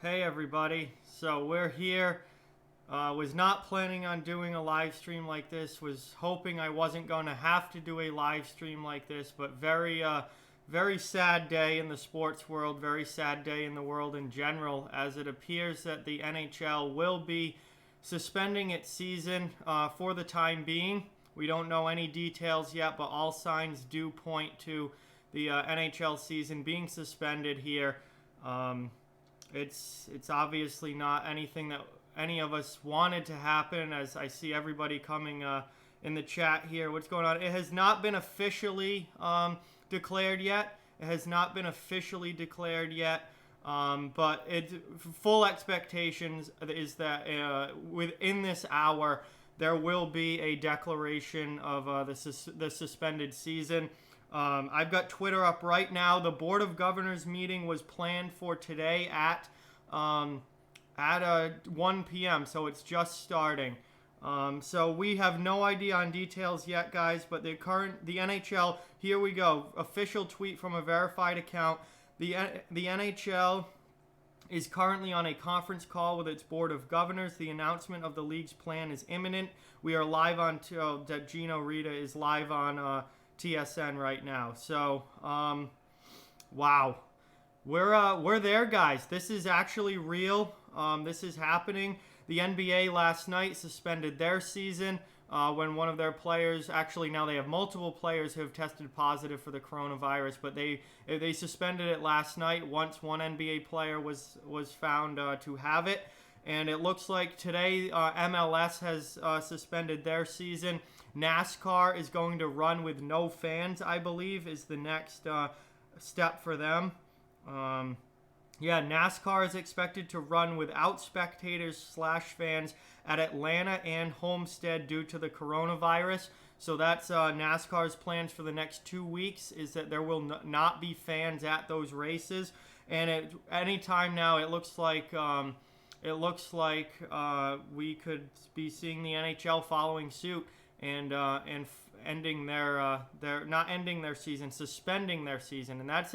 Hey everybody, so we're here. Was not planning on doing a live stream like this. Was hoping I wasn't going to have to do a live stream like this, but very sad day in the sports world, very sad day in the world in general, as it appears that the NHL will be suspending its season for the time being. We don't know any details yet, but all signs do point to the NHL season being suspended here. It's obviously not anything that any of us wanted to happen, as I see everybody coming in the chat here. What's going on? It has not been officially declared yet. It has not been officially declared yet. But full expectations is that within this hour there will be a declaration of the suspended season. I've got Twitter up right now. The Board of Governors meeting was planned for today at 1 p.m., so it's just starting. So we have no idea on details yet, guys, but the NHL, here we go, official tweet from a verified account. The NHL is currently on a conference call with its Board of Governors. The announcement of the league's plan is imminent. We are live on, Gino Rita is live on TSN right now. So, wow. We're there, guys. This is actually real. This is happening. The NBA last night suspended their season when one of their players, actually now they have multiple players who have tested positive for the coronavirus, but they suspended it last night once one NBA player was found to have it. And it looks like today MLS has suspended their season. NASCAR is going to run with no fans, I believe, is the next step for them. NASCAR is expected to run without spectators/fans at Atlanta and Homestead due to the coronavirus. So that's NASCAR's plans for the next 2 weeks, is that there will not be fans at those races. And at any time now, it looks like we could be seeing the NHL following suit and ending not ending their season, suspending their season. And that's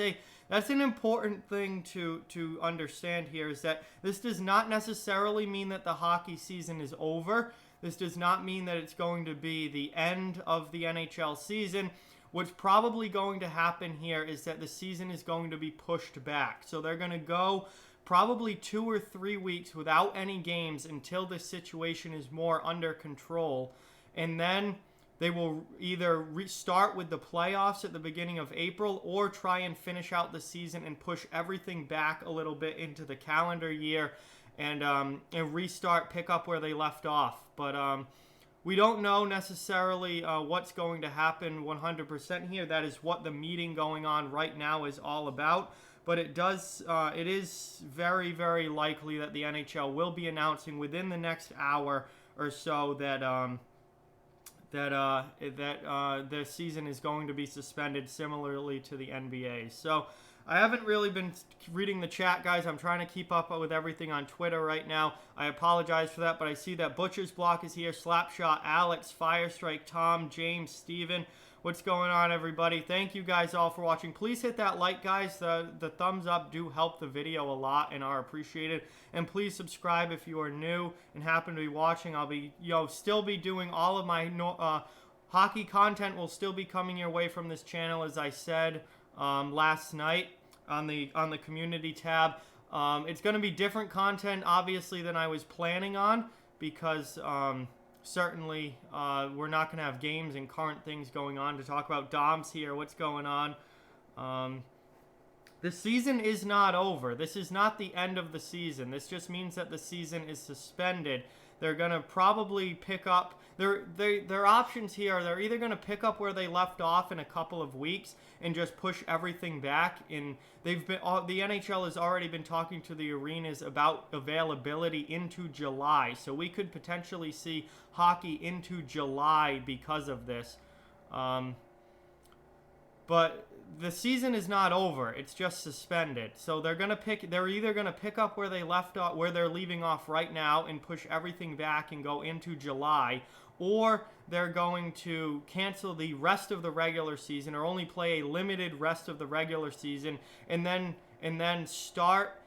an important thing to understand here, is that this does not necessarily mean that the hockey season is over. This does not mean that it's going to be the end of the NHL season. What's probably going to happen here is that the season is going to be pushed back. So they're going to go probably 2 or 3 weeks without any games until the situation is more under control. And then they will either restart with the playoffs at the beginning of April, or try and finish out the season and push everything back a little bit into the calendar year and restart, pick up where they left off. But we don't know necessarily what's going to happen 100% here. That is what the meeting going on right now is all about. But it is very, very likely that the NHL will be announcing within the next hour or so that the season is going to be suspended, similarly to the NBA. So I haven't really been reading the chat, guys. I'm trying to keep up with everything on Twitter right now. I apologize for that, but I see that Butcher's Block is here, Slapshot, Alex, Firestrike, Tom, James, Steven. What's going on, everybody? Thank you guys all for watching. Please hit that like, guys. The thumbs up do help the video a lot and are appreciated. And please subscribe if you are new and happen to be watching. I'll be still be doing all of my hockey content will still be coming your way from this channel, as I said last night on the community tab. It's going to be different content, obviously, than I was planning on, because certainly we're not going to have games and current things going on to talk about. Dom's here. What's going on? The season is not over. This is not the end of the season. This just means that the season is suspended. They're going to probably pick up. Their options here are they're either going to pick up where they left off in a couple of weeks and just push everything back. The NHL has already been talking to the arenas about availability into July. So we could potentially see hockey into July because of this. But the season is not over. It's just suspended. So they're either going to pick up where they left off, where they're leaving off right now, and push everything back and go into July, or they're going to cancel the rest of the regular season, or only play a limited rest of the regular season, and then start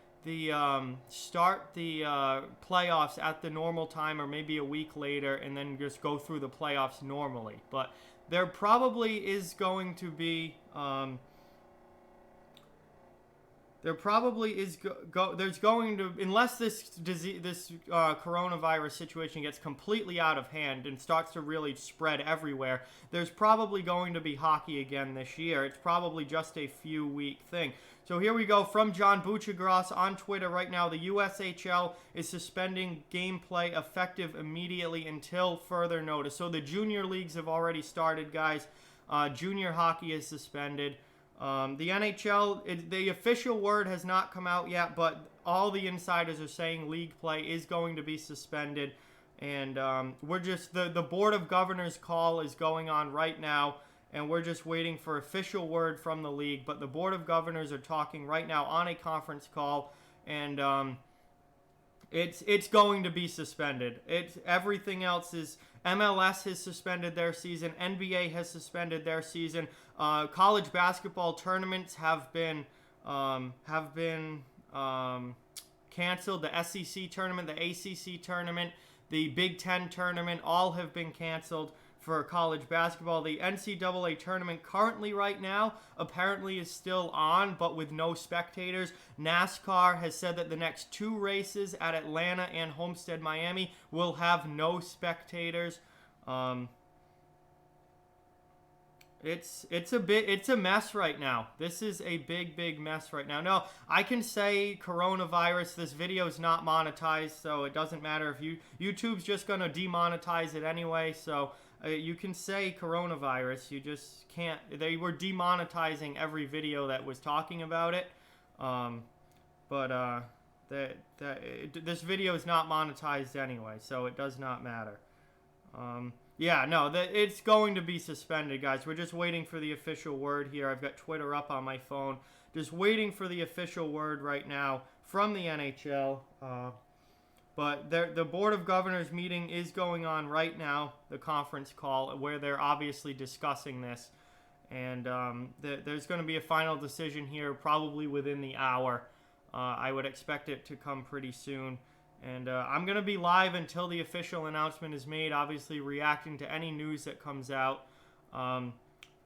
start the playoffs at the normal time or maybe a week later, and then just go through the playoffs normally. But there probably is going to be there's going to, unless this coronavirus situation gets completely out of hand and starts to really spread everywhere, there's probably going to be hockey again this year. It's probably just a few week thing. So here we go from John Buchagras on Twitter right now. The USHL is suspending gameplay effective immediately until further notice. So the junior leagues have already started, guys. Junior hockey is suspended. The NHL, the official word has not come out yet, but all the insiders are saying league play is going to be suspended. And we're just, the Board of Governors call is going on right now, and we're just waiting for official word from the league. But the Board of Governors are talking right now on a conference call, and it's going to be suspended. Everything else is, MLS has suspended their season. NBA has suspended their season. College basketball tournaments have been canceled. The SEC tournament, the ACC tournament, the Big Ten tournament, all have been canceled for college basketball. The NCAA tournament currently right now apparently is still on, but with no spectators. NASCAR has said that the next two races at Atlanta and Homestead, Miami will have no spectators. It's a mess right now. This is a big mess right now. No, I can say coronavirus. This video is not monetized, so it doesn't matter if YouTube's just gonna demonetize it anyway. So you can say coronavirus. You just can't. They were demonetizing every video that was talking about it. This video is not monetized anyway, so it does not matter. Yeah, no, it's going to be suspended, guys. We're just waiting for the official word here. I've got Twitter up on my phone. Just waiting for the official word right now from the NHL. But the Board of Governors meeting is going on right now, the conference call, where they're obviously discussing this. And there's going to be a final decision here probably within the hour. I would expect it to come pretty soon. And I'm going to be live until the official announcement is made, obviously reacting to any news that comes out.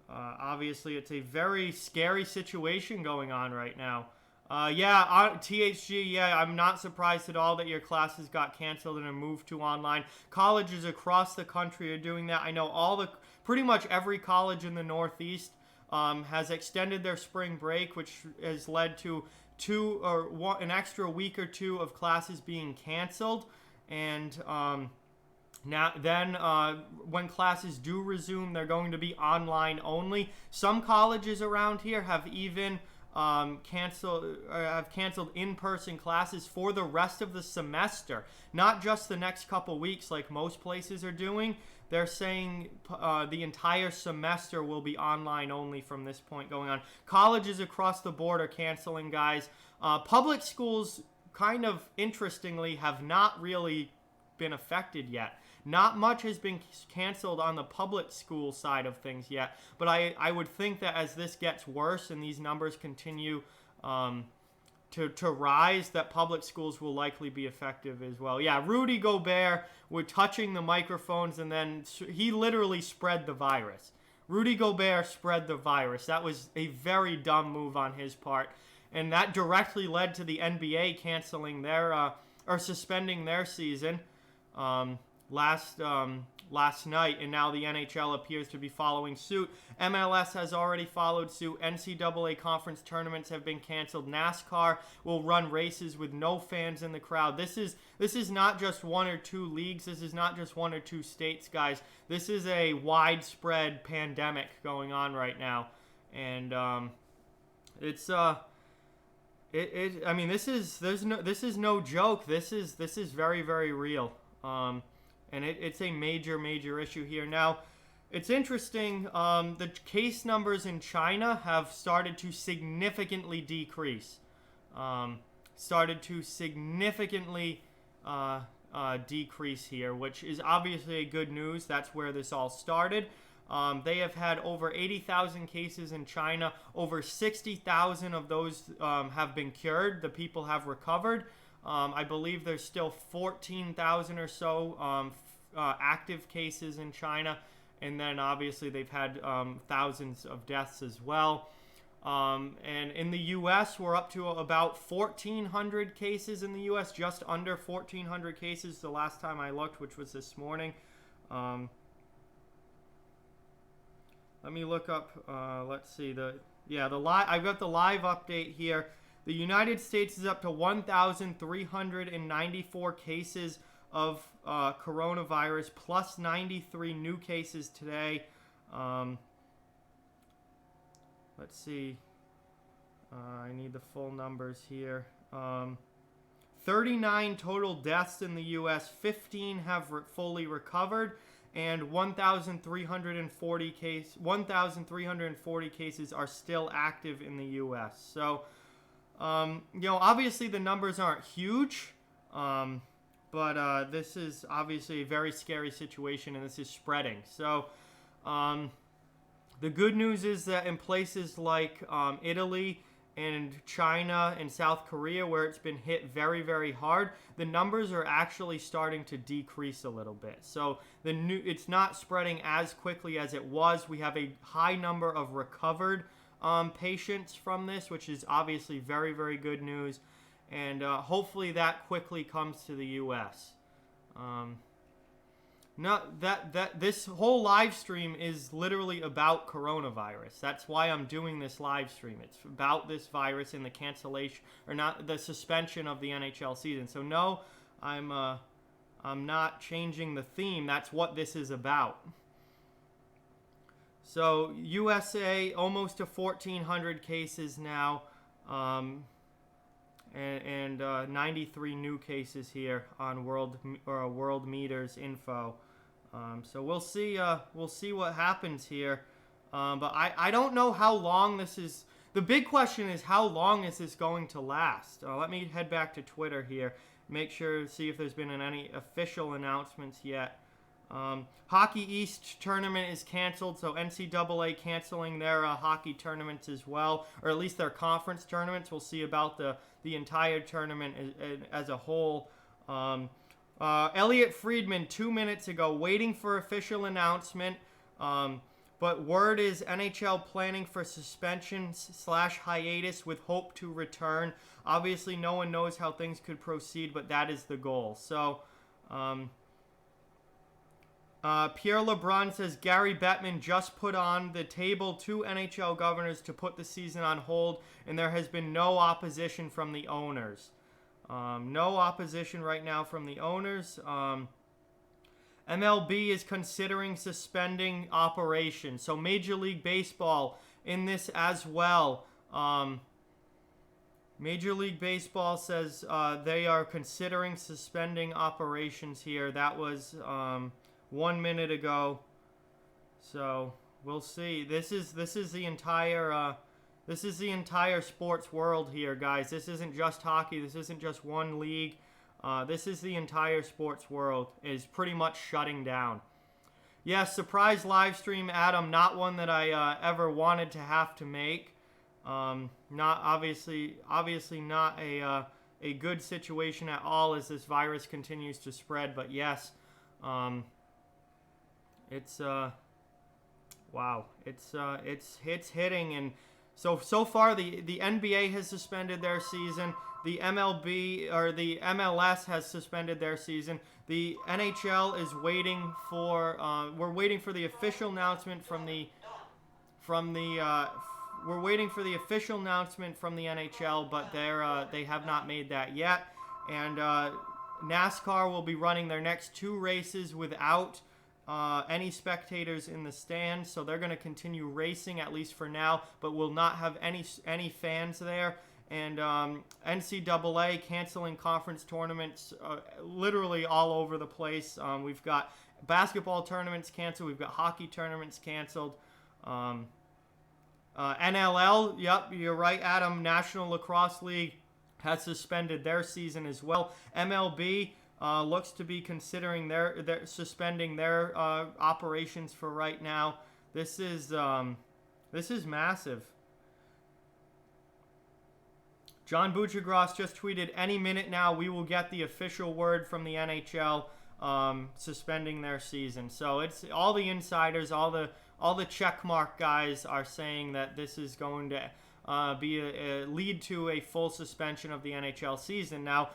Obviously, it's a very scary situation going on right now. THG, yeah, I'm not surprised at all that your classes got canceled and are moved to online. Colleges across the country are doing that. I know pretty much every college in the Northeast has extended their spring break, which has led to an extra week or two of classes being canceled. And when classes do resume, they're going to be online only. Some colleges around here have even canceled in-person classes for the rest of the semester, not just the next couple weeks like most places are doing. They're saying the entire semester will be online only from this point going on. Colleges across the board are canceling, guys. Public schools, kind of interestingly, have not really been affected yet. Not much has been canceled on the public school side of things yet, but I would think that as this gets worse and these numbers continue to rise, that public schools will likely be effective as well. Yeah, Rudy Gobert were touching the microphones, and then he literally spread the virus. Rudy Gobert spread the virus. That was a very dumb move on his part, and that directly led to the NBA canceling or suspending their season last night, and now the NHL appears to be following suit. MLS has already followed suit. NCAA conference tournaments have been canceled. NASCAR will run races with no fans in the crowd. This is not just one or two leagues. This is not just one or two states, guys. This is a widespread pandemic going on right now, and this is no joke. This is very, very real. And it's a major issue here. Now, it's interesting. The case numbers in China have started to significantly decrease. Decrease here, which is obviously a good news. That's where this all started. They have had over 80,000 cases in China. Over 60,000 of those have been cured. The people have recovered. I believe there's still 14,000 or so active cases in China. And then obviously they've had thousands of deaths as well. And in the U.S., we're up to about 1,400 cases in the U.S., just under 1,400 cases the last time I looked, which was this morning. Let me look up, let's see, I've got the live update here. The United States is up to 1,394 cases of coronavirus, plus 93 new cases today. Let's see. I need the full numbers here. 39 total deaths in the U.S. 15 have fully recovered, and 1,340 cases are still active in the U.S. So, obviously the numbers aren't huge, but this is obviously a very scary situation, and this is spreading. So, the good news is that in places like Italy and China and South Korea, where it's been hit very, very hard, the numbers are actually starting to decrease a little bit. So it's not spreading as quickly as it was. We have a high number of recovered patients from this, which is obviously very, very good news. And hopefully that quickly comes to the U.S. This whole live stream is literally about coronavirus. That's why I'm doing this live stream. It's about this virus and the cancellation, or not, the suspension of the NHL season. So no, I'm not changing the theme. That's what this is about. So USA almost to 1,400 cases now, and 93 new cases here on World Meters info. So we'll see what happens here. But I don't know how long this is. The big question is, how long is this going to last? Let me head back to Twitter here. Make sure to see if there's been any official announcements yet. Hockey East tournament is canceled, so NCAA canceling their hockey tournaments as well, or at least their conference tournaments. We'll see about the entire tournament as a whole. Elliot Friedman 2 minutes ago, waiting for official announcement. But word is NHL planning for suspension/hiatus with hope to return. Obviously, no one knows how things could proceed, but that is the goal. So, Pierre LeBrun says Gary Bettman just put on the table 2 NHL governors to put the season on hold, and there has been no opposition from the owners. No opposition right now from the owners. MLB is considering suspending operations. So Major League Baseball in this as well. Major League Baseball says they are considering suspending operations here. That was 1 minute ago. So we'll see. This is the entire sports world here, guys. This isn't just hockey. This isn't just one league. This is the entire sports world is pretty much shutting down. Yes, surprise live stream, Adam. Not one that I ever wanted to have to make. Not obviously not a good situation at all as this virus continues to spread. But yes, it's wow. It's hitting, and so far the NBA has suspended their season. The MLB or the MLS has suspended their season. The NHL is waiting for. We're waiting for the official announcement from the NHL, but they have not made that yet. And NASCAR will be running their next 2 races without any spectators in the stands, so they're going to continue racing at least for now, but will not have any fans there. And NCAA canceling conference tournaments literally all over the place. We've got basketball tournaments canceled. We've got hockey tournaments canceled. NLL, yep, you're right, Adam. National Lacrosse League has suspended their season as well. MLB looks to be considering suspending their operations for right now. This is massive. John Buccigross just tweeted, any minute now we will get the official word from the NHL suspending their season. So it's all the insiders, all the checkmark guys are saying that this is going to lead to a full suspension of the NHL season. Now,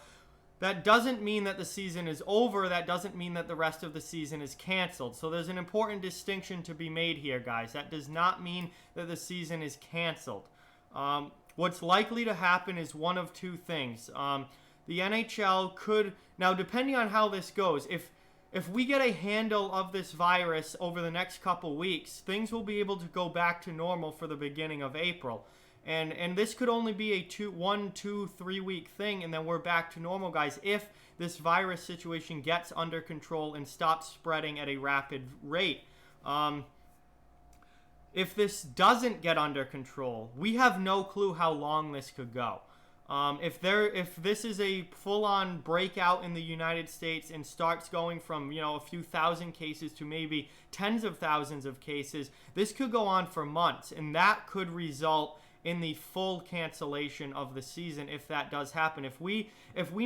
that doesn't mean that the season is over. That doesn't mean that the rest of the season is canceled. So there's an important distinction to be made here, guys. That does not mean that the season is canceled. What's likely to happen is one of two things. The NHL could, now depending on how this goes, if we get a handle of this virus over the next couple weeks, things will be able to go back to normal for the beginning of April. And this could only be a 1, 2, 3 week thing, and then we're back to normal, guys, if this virus situation gets under control and stops spreading at a rapid rate. If this doesn't get under control, we have no clue how long this could go. If this is a full-on breakout in the United States and starts going from a few thousand cases to maybe tens of thousands of cases, this could go on for months, and that could result in the full cancellation of the season if that does happen. If we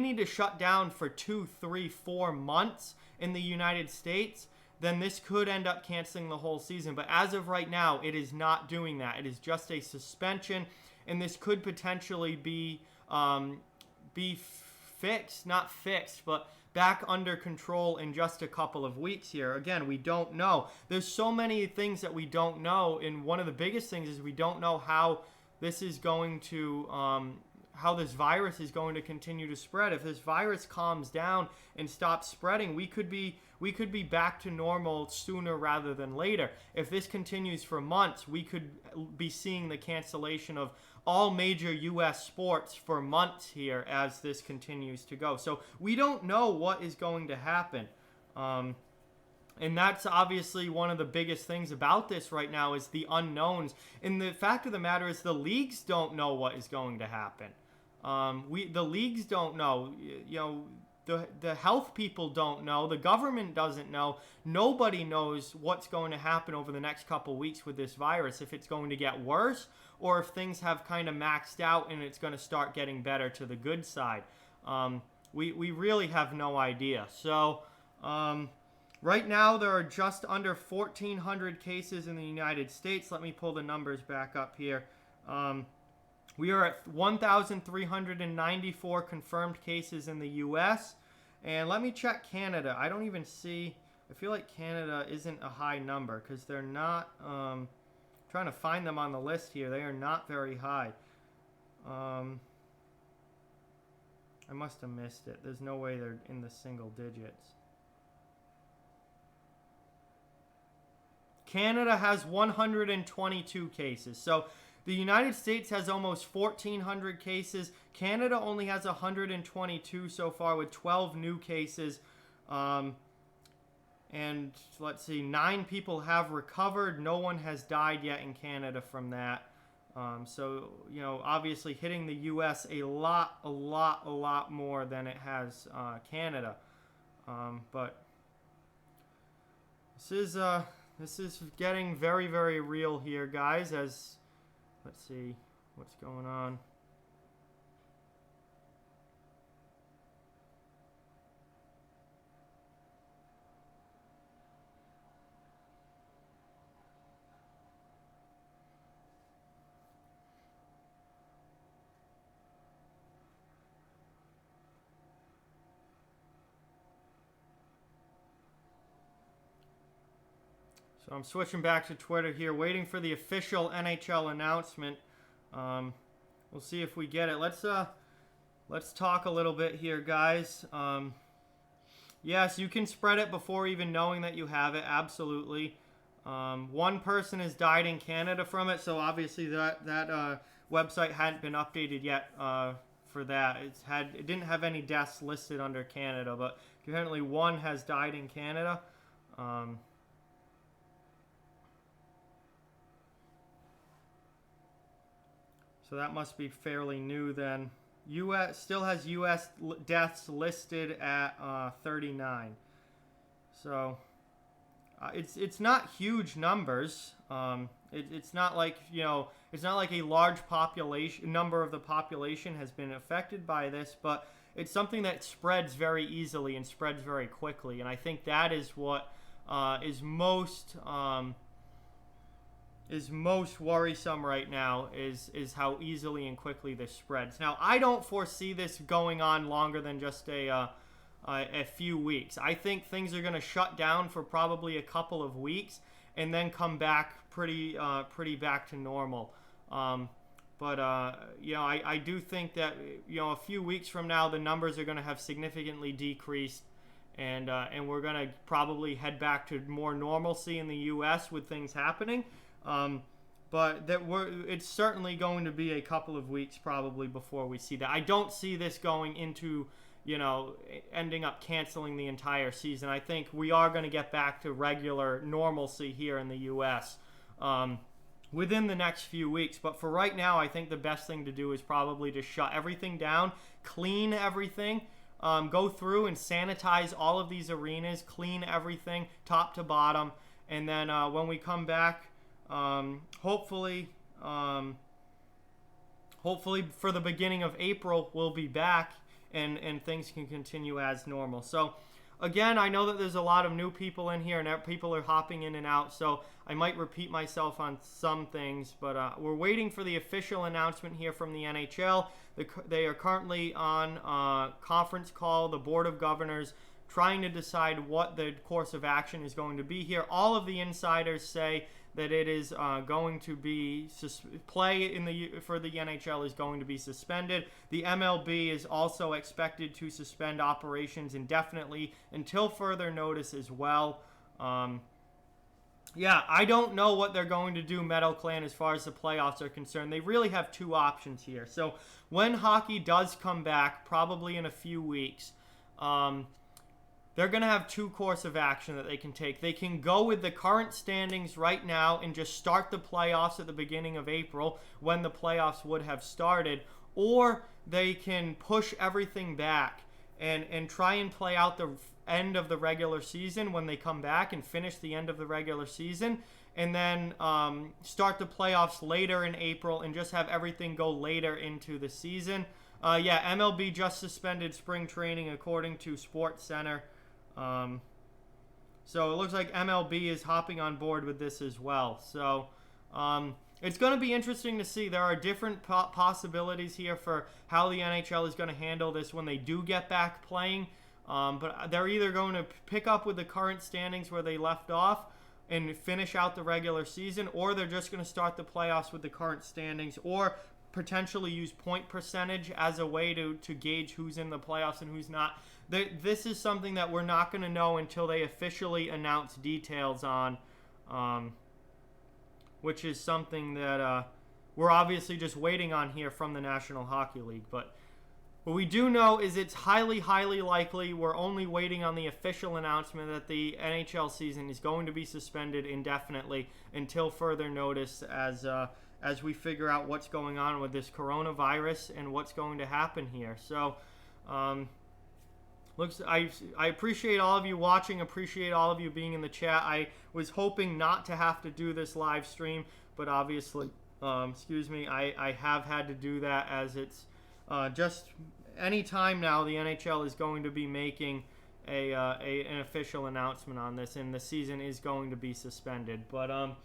need to shut down for 2, 3, 4 months in the United States, then this could end up canceling the whole season. But as of right now, it is not doing that. It is just a suspension, and this could potentially be fixed, not fixed, but back under control in just a couple of weeks here. Again, we don't know. There's so many things that we don't know, and one of the biggest things is we don't know how this is going to how this virus is going to continue to spread. If this virus calms down and stops spreading, we could be back to normal sooner rather than later. If this continues for months, we could be seeing the cancellation of all major U.S. sports for months here as this continues to go. So we don't know what is going to happen. And that's obviously one of the biggest things about this right now is the unknowns. And the fact of the matter is the leagues don't know what is going to happen. The leagues don't know. The health people don't know. The government doesn't know. Nobody knows what's going to happen over the next couple weeks with this virus. If it's going to get worse or if things have kind of maxed out and it's going to start getting better to the good side. We really have no idea. So right now there are just under 1,400 cases in the United States. Let me pull the numbers back up here. We are at 1,394 confirmed cases in the U.S. And let me check Canada. I don't even see, I feel like Canada isn't a high number because they're not, trying to find them on the list here. They are not very high. I must have missed it. There's no way they're in the single digits. Canada has 122 cases. So the United States has almost 1,400 cases. Canada only has 122 so far with 12 new cases. And let's see, 9 people have recovered. No one has died yet in Canada from that. So, obviously hitting the U.S. a lot more than it has Canada. But this is getting very, very real here, guys, as let's see what's going on. So I'm switching back to Twitter here, waiting for the official NHL announcement. We'll see if we get it. Let's talk a little bit here, guys. Yes, you can spread it before even knowing that you have it. Absolutely. One person has died in Canada from it, so obviously that website hadn't been updated yet for that. It didn't have any deaths listed under Canada, but apparently one has died in Canada. So that must be fairly new then. U.S. still has U.S. deaths listed at 39. So it's not huge numbers. It's not like it's not like a large population number of the population has been affected by this, but it's something that spreads very easily and spreads very quickly, and I think that is what is most worrisome right now is how easily and quickly this spreads. Now, I don't foresee this going on longer than just a few weeks. I think things are going to shut down for probably a couple of weeks and then come back pretty back to normal. I do think that a few weeks from now the numbers are going to have significantly decreased, and we're going to probably head back to more normalcy in the U.S. with things happening. It's certainly going to be a couple of weeks probably before we see that. I don't see this going into ending up canceling the entire season. I think we are going to get back to regular normalcy here in the U.S. Within the next few weeks. But for right now, I think the best thing to do is probably to shut everything down, clean everything, go through and sanitize all of these arenas, clean everything top to bottom, and then when we come back, hopefully for the beginning of April, we'll be back and things can continue as normal. So again, I know that there's a lot of new people in here and people are hopping in and out, so I might repeat myself on some things, but we're waiting for the official announcement here from the NHL. They are currently on conference call, the Board of Governors, trying to decide what the course of action is going to be here. All of the insiders say that it is going to be play for the NHL is going to be suspended. The MLB is also expected to suspend operations indefinitely until further notice as well. I don't know what they're going to do, Meadow Clan, as far as the playoffs are concerned. They really have two options here. So when hockey does come back, probably in a few weeks, they're going to have two course of action that they can take. They can go with the current standings right now and just start the playoffs at the beginning of April when the playoffs would have started, or they can push everything back and try and play out the end of the regular season when they come back and finish the end of the regular season, and then start the playoffs later in April and just have everything go later into the season. MLB just suspended spring training according to SportsCenter. So it looks like MLB is hopping on board with this as well. So it's going to be interesting to see. There are different possibilities here for how the NHL is going to handle this when they do get back playing. But they're either going to pick up with the current standings where they left off and finish out the regular season, or they're just going to start the playoffs with the current standings, or potentially use point percentage as a way to gauge who's in the playoffs and who's not. This is something that we're not going to know until they officially announce details on, which is something that we're obviously just waiting on here from the National Hockey League. But what we do know is it's highly, highly likely. We're only waiting on the official announcement that the NHL season is going to be suspended indefinitely until further notice as we figure out what's going on with this coronavirus and what's going to happen here. So, I appreciate all of you watching, appreciate all of you being in the chat. I was hoping not to have to do this live stream, but obviously, I have had to do that, as it's just any time now the NHL is going to be making an official announcement on this, and the season is going to be suspended. But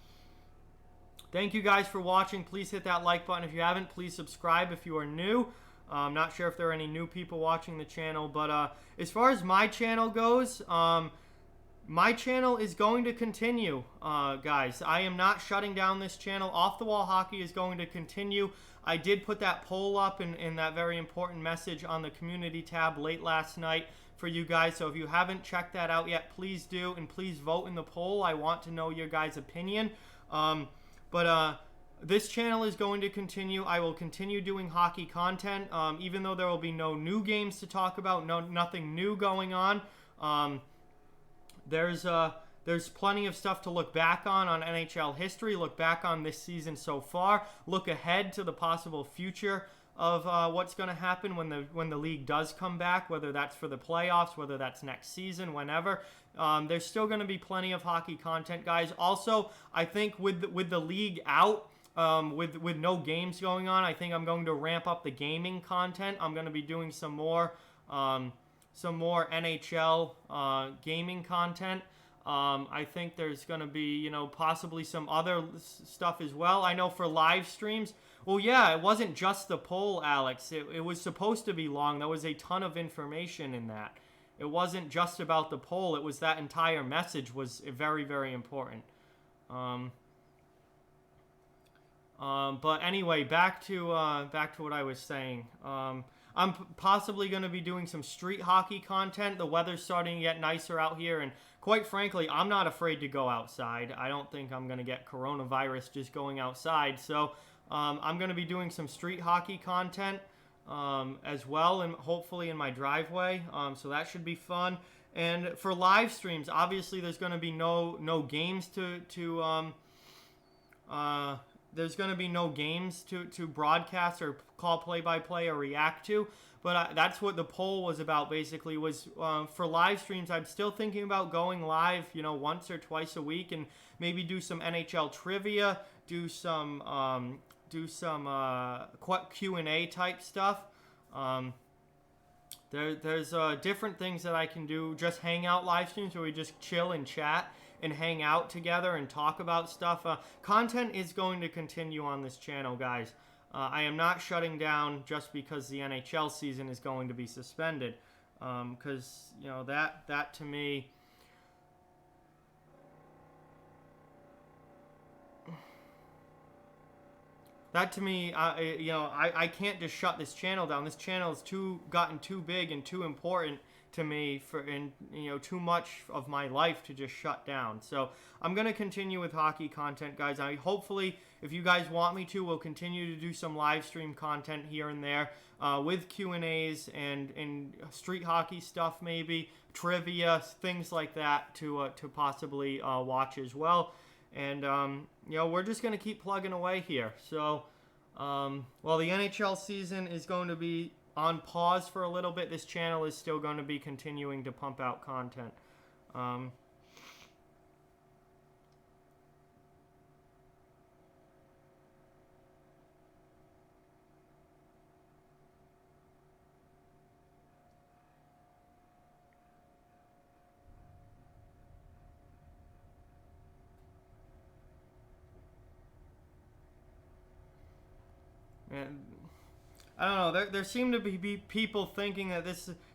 thank you guys for watching. Please hit that like button if you haven't. Please subscribe if you are new. I'm not sure if there are any new people watching the channel, but as far as my channel goes, my channel is going to continue, guys. I am not shutting down this channel. Off the Wall Hockey is going to continue. I did put that poll up in that very important message on the community tab late last night for you guys. So if you haven't checked that out yet, please do, and please vote in the poll. I want to know your guys' opinion. This channel is going to continue. I will continue doing hockey content, even though there will be no new games to talk about, nothing new going on. There's plenty of stuff to look back on NHL history, look back on this season so far, look ahead to the possible future of what's going to happen when the league does come back, whether that's for the playoffs, whether that's next season, whenever. There's still going to be plenty of hockey content, guys. Also, I think with the league out, with no games going on, I think I'm going to ramp up the gaming content. I'm going to be doing some more NHL gaming content. I think there's going to be, possibly some other stuff as well. I know for live streams, well, yeah, it wasn't just the poll, Alex. It was supposed to be long. There was a ton of information in that. It wasn't just about the poll. It was that entire message was very, very important. But anyway, back to what I was saying. I'm possibly going to be doing some street hockey content. The weather's starting to get nicer out here, and quite frankly, I'm not afraid to go outside. I don't think I'm going to get coronavirus just going outside. So I'm going to be doing some street hockey content as well, and hopefully in my driveway. So that should be fun. And for live streams, obviously there's going to be no games there's going to be no games to broadcast or call play-by-play or react to. But that's what the poll was about, basically, was for live streams. I'm still thinking about going live, once or twice a week, and maybe do some NHL trivia, do some Q&A type stuff. There's different things that I can do. Just hang out live streams where we just chill and chat and hang out together and talk about stuff. Content is going to continue on this channel, guys. I am not shutting down just because the NHL season is going to be suspended. Because, that to me... That to me, I can't just shut this channel down. This channel has gotten too big and too important to me too much of my life to just shut down. So I'm going to continue with hockey content, guys. Hopefully, if you guys want me to, we'll continue to do some live stream content here and there with Q&As and street hockey stuff, maybe trivia, things like that to possibly watch as well. And we're just going to keep plugging away here. So while the NHL season is going to be on pause for a little bit, this channel is still going to be continuing to pump out content. And I don't know. There seem to be people thinking that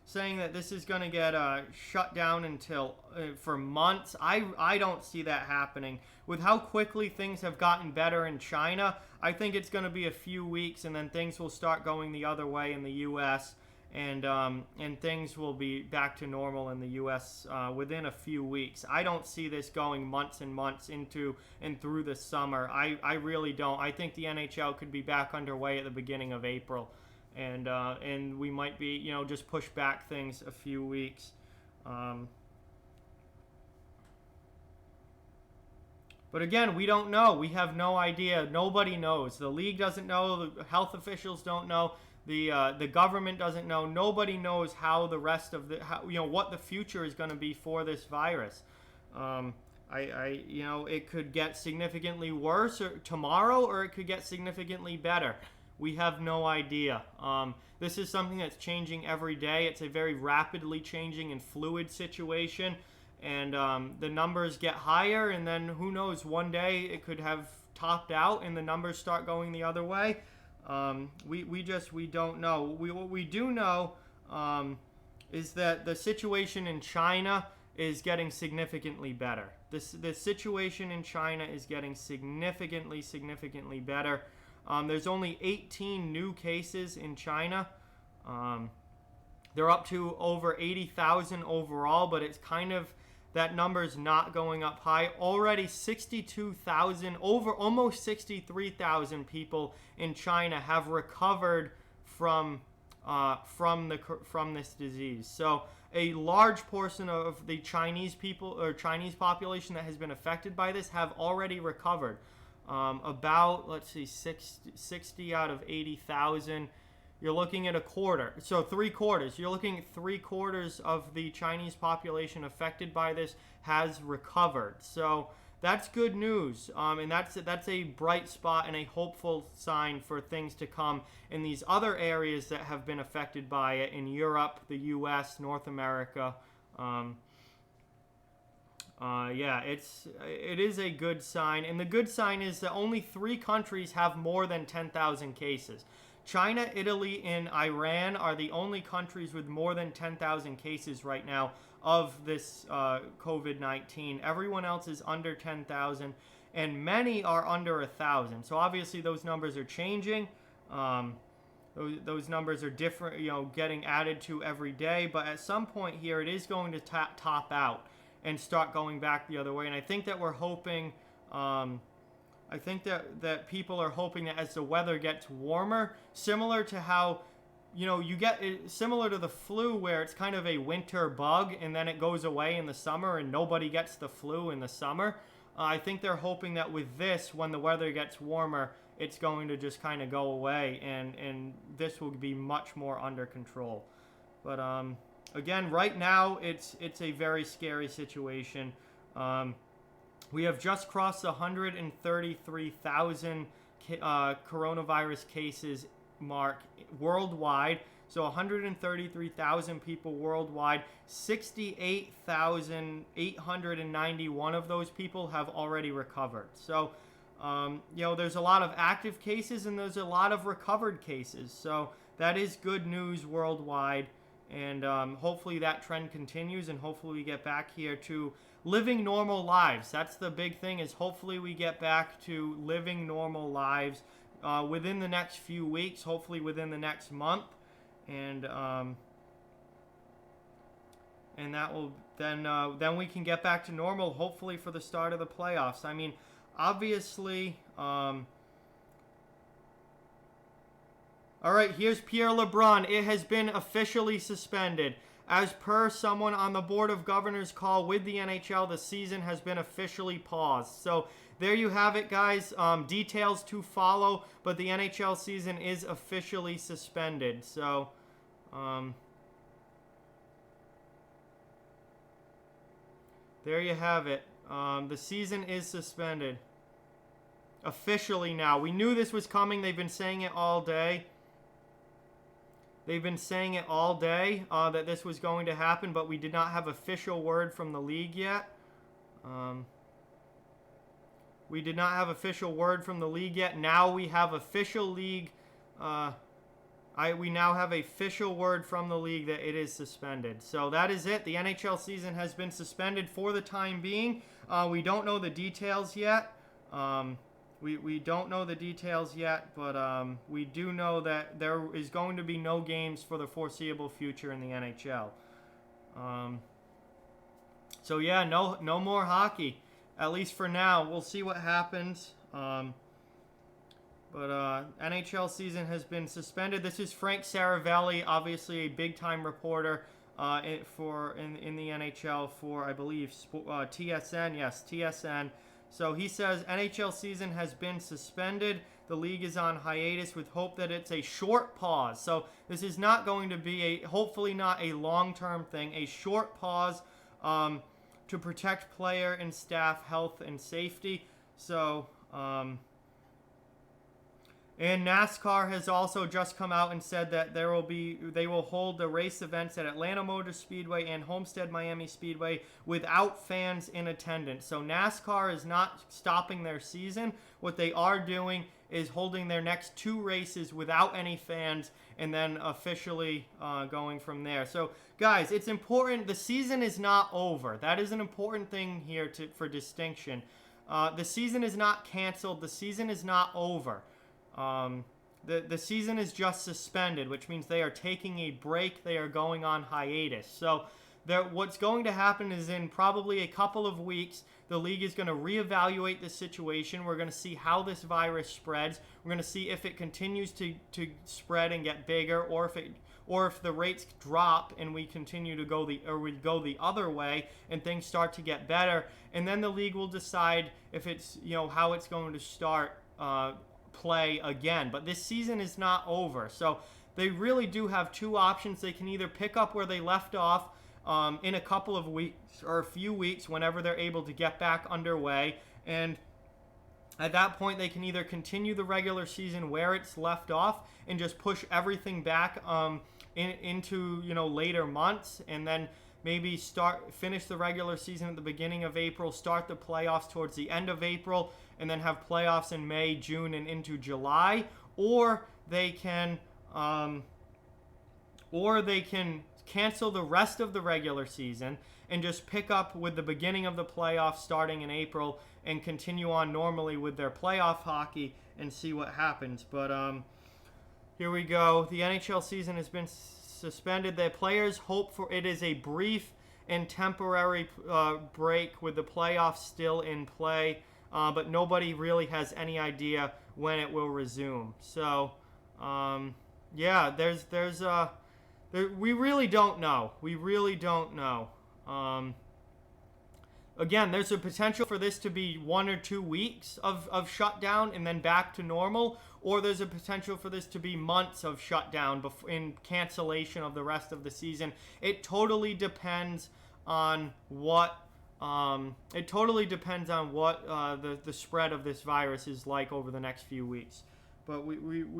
saying that this is going to get shut down until for months. I don't see that happening. With how quickly things have gotten better in China, I think it's going to be a few weeks, and then things will start going the other way in the U.S. And things will be back to normal in the U.S. Within a few weeks. I don't see this going months and months into and through the summer. I really don't. I think the NHL could be back underway at the beginning of April, and we might be just push back things a few weeks. But again, we don't know. We have no idea. Nobody knows. The league doesn't know. The health officials don't know. The government doesn't know. Nobody knows how the rest of what the future is going to be for this virus. It could get significantly worse tomorrow, or it could get significantly better. We have no idea. This is something that's changing every day. It's a very rapidly changing and fluid situation, and the numbers get higher, and then who knows? One day it could have topped out, and the numbers start going the other way. We don't know. What we do know is that the situation in China is getting significantly better. The situation in China is getting significantly better. There's only 18 new cases in China. They're up to over 80,000 overall, but it's kind of, that number's not going up high. Already 62,000, over almost 63,000 people in China have recovered from this disease. So a large portion of the Chinese people or Chinese population that has been affected by this have already recovered. About, let's see, 60 out of 80,000 you're looking at a quarter. So 3/4. You're looking at 3/4 of the Chinese population affected by this has recovered. So that's good news, and that's a bright spot and a hopeful sign for things to come in these other areas that have been affected by it in Europe, the U.S., North America. It is a good sign, and the good sign is that only 3 countries have more than 10,000 cases. China, Italy, and Iran are the only countries with more than 10,000 cases right now of this COVID-19. Everyone else is under 10,000, and many are under 1,000. So obviously those numbers are changing. Those numbers are different, getting added to every day. But at some point here, it is going to top out and start going back the other way. And I think that we're hoping, I think that people are hoping that as the weather gets warmer, similar to how, you get similar to the flu, where it's kind of a winter bug and then it goes away in the summer and nobody gets the flu in the summer. I think they're hoping that with this, when the weather gets warmer, it's going to just kind of go away, and this will be much more under control. But again, right now, it's a very scary situation. We have just crossed the 133,000 coronavirus cases mark worldwide. So 133,000 people worldwide. 68,891 of those people have already recovered. So, there's a lot of active cases and there's a lot of recovered cases. So that is good news worldwide. And hopefully that trend continues, and hopefully we get back here to living normal lives. That's the big thing, is hopefully we get back to living normal lives within the next few weeks, hopefully within the next month. And that will then we can get back to normal, hopefully for the start of the playoffs. I mean, obviously, all right, here's Pierre LeBrun. It has been officially suspended. As per someone on the Board of Governors call with the NHL, the season has been officially paused. So there you have it, guys. Details to follow, but the NHL season is officially suspended. So, there you have it. The season is suspended. Officially now. We knew this was coming. They've been saying it all day. That this was going to happen, but we did not have official word from the league yet. Now we have official league. We now have official word from the league that it is suspended. So that is it. The NHL season has been suspended for the time being. We don't know the details yet. We don't know the details yet, but we do know that there is going to be no games for the foreseeable future in the NHL. So yeah, no more hockey, at least for now. We'll see what happens. But NHL season has been suspended. This is Frank Saravelli, obviously a big-time reporter in the NHL for, I believe, TSN. Yes, TSN. So he says NHL season has been suspended. The league is on hiatus with hope that it's a short pause. So this is not going to be hopefully not a long-term thing, a short pause to protect player and staff health and safety. So, and NASCAR has also just come out and said that they will hold the race events at Atlanta Motor Speedway and Homestead Miami Speedway without fans in attendance. So NASCAR is not stopping their season. What they are doing is holding their next 2 races without any fans, and then officially going from there. So guys, it's important. The season is not over. That is an important thing here for distinction. The season is not canceled. The season is not over. The season is just suspended, which means they are taking a break. They are going on hiatus. So what's going to happen is in probably a couple of weeks, the league is going to reevaluate the situation. We're going to see how this virus spreads. We're going to see if it continues to spread and get bigger, or if the rates drop and we continue to go the other way and things start to get better. And then the league will decide if it's, how it's going to start play again. But this season is not over. So they really do have two options. They can either pick up where they left off in a couple of weeks or a few weeks whenever they're able to get back underway. And at that point, they can either continue the regular season where it's left off and just push everything back into later months, and then maybe finish the regular season at the beginning of April, start the playoffs towards the end of April, and then have playoffs in May, June, and into July. Or they can cancel the rest of the regular season and just pick up with the beginning of the playoffs starting in April and continue on normally with their playoff hockey and see what happens. But here we go. The NHL season has been suspended. The players hope for it is a brief and temporary break with the playoffs still in play, but nobody really has any idea when it will resume. So, yeah, we really don't know. We really don't know. Again, there's a potential for this to be 1 or 2 weeks of shutdown and then back to normal, or there's a potential for this to be months of shutdown in cancellation of the rest of the season. It totally depends on what the spread of this virus is like over the next few weeks. But we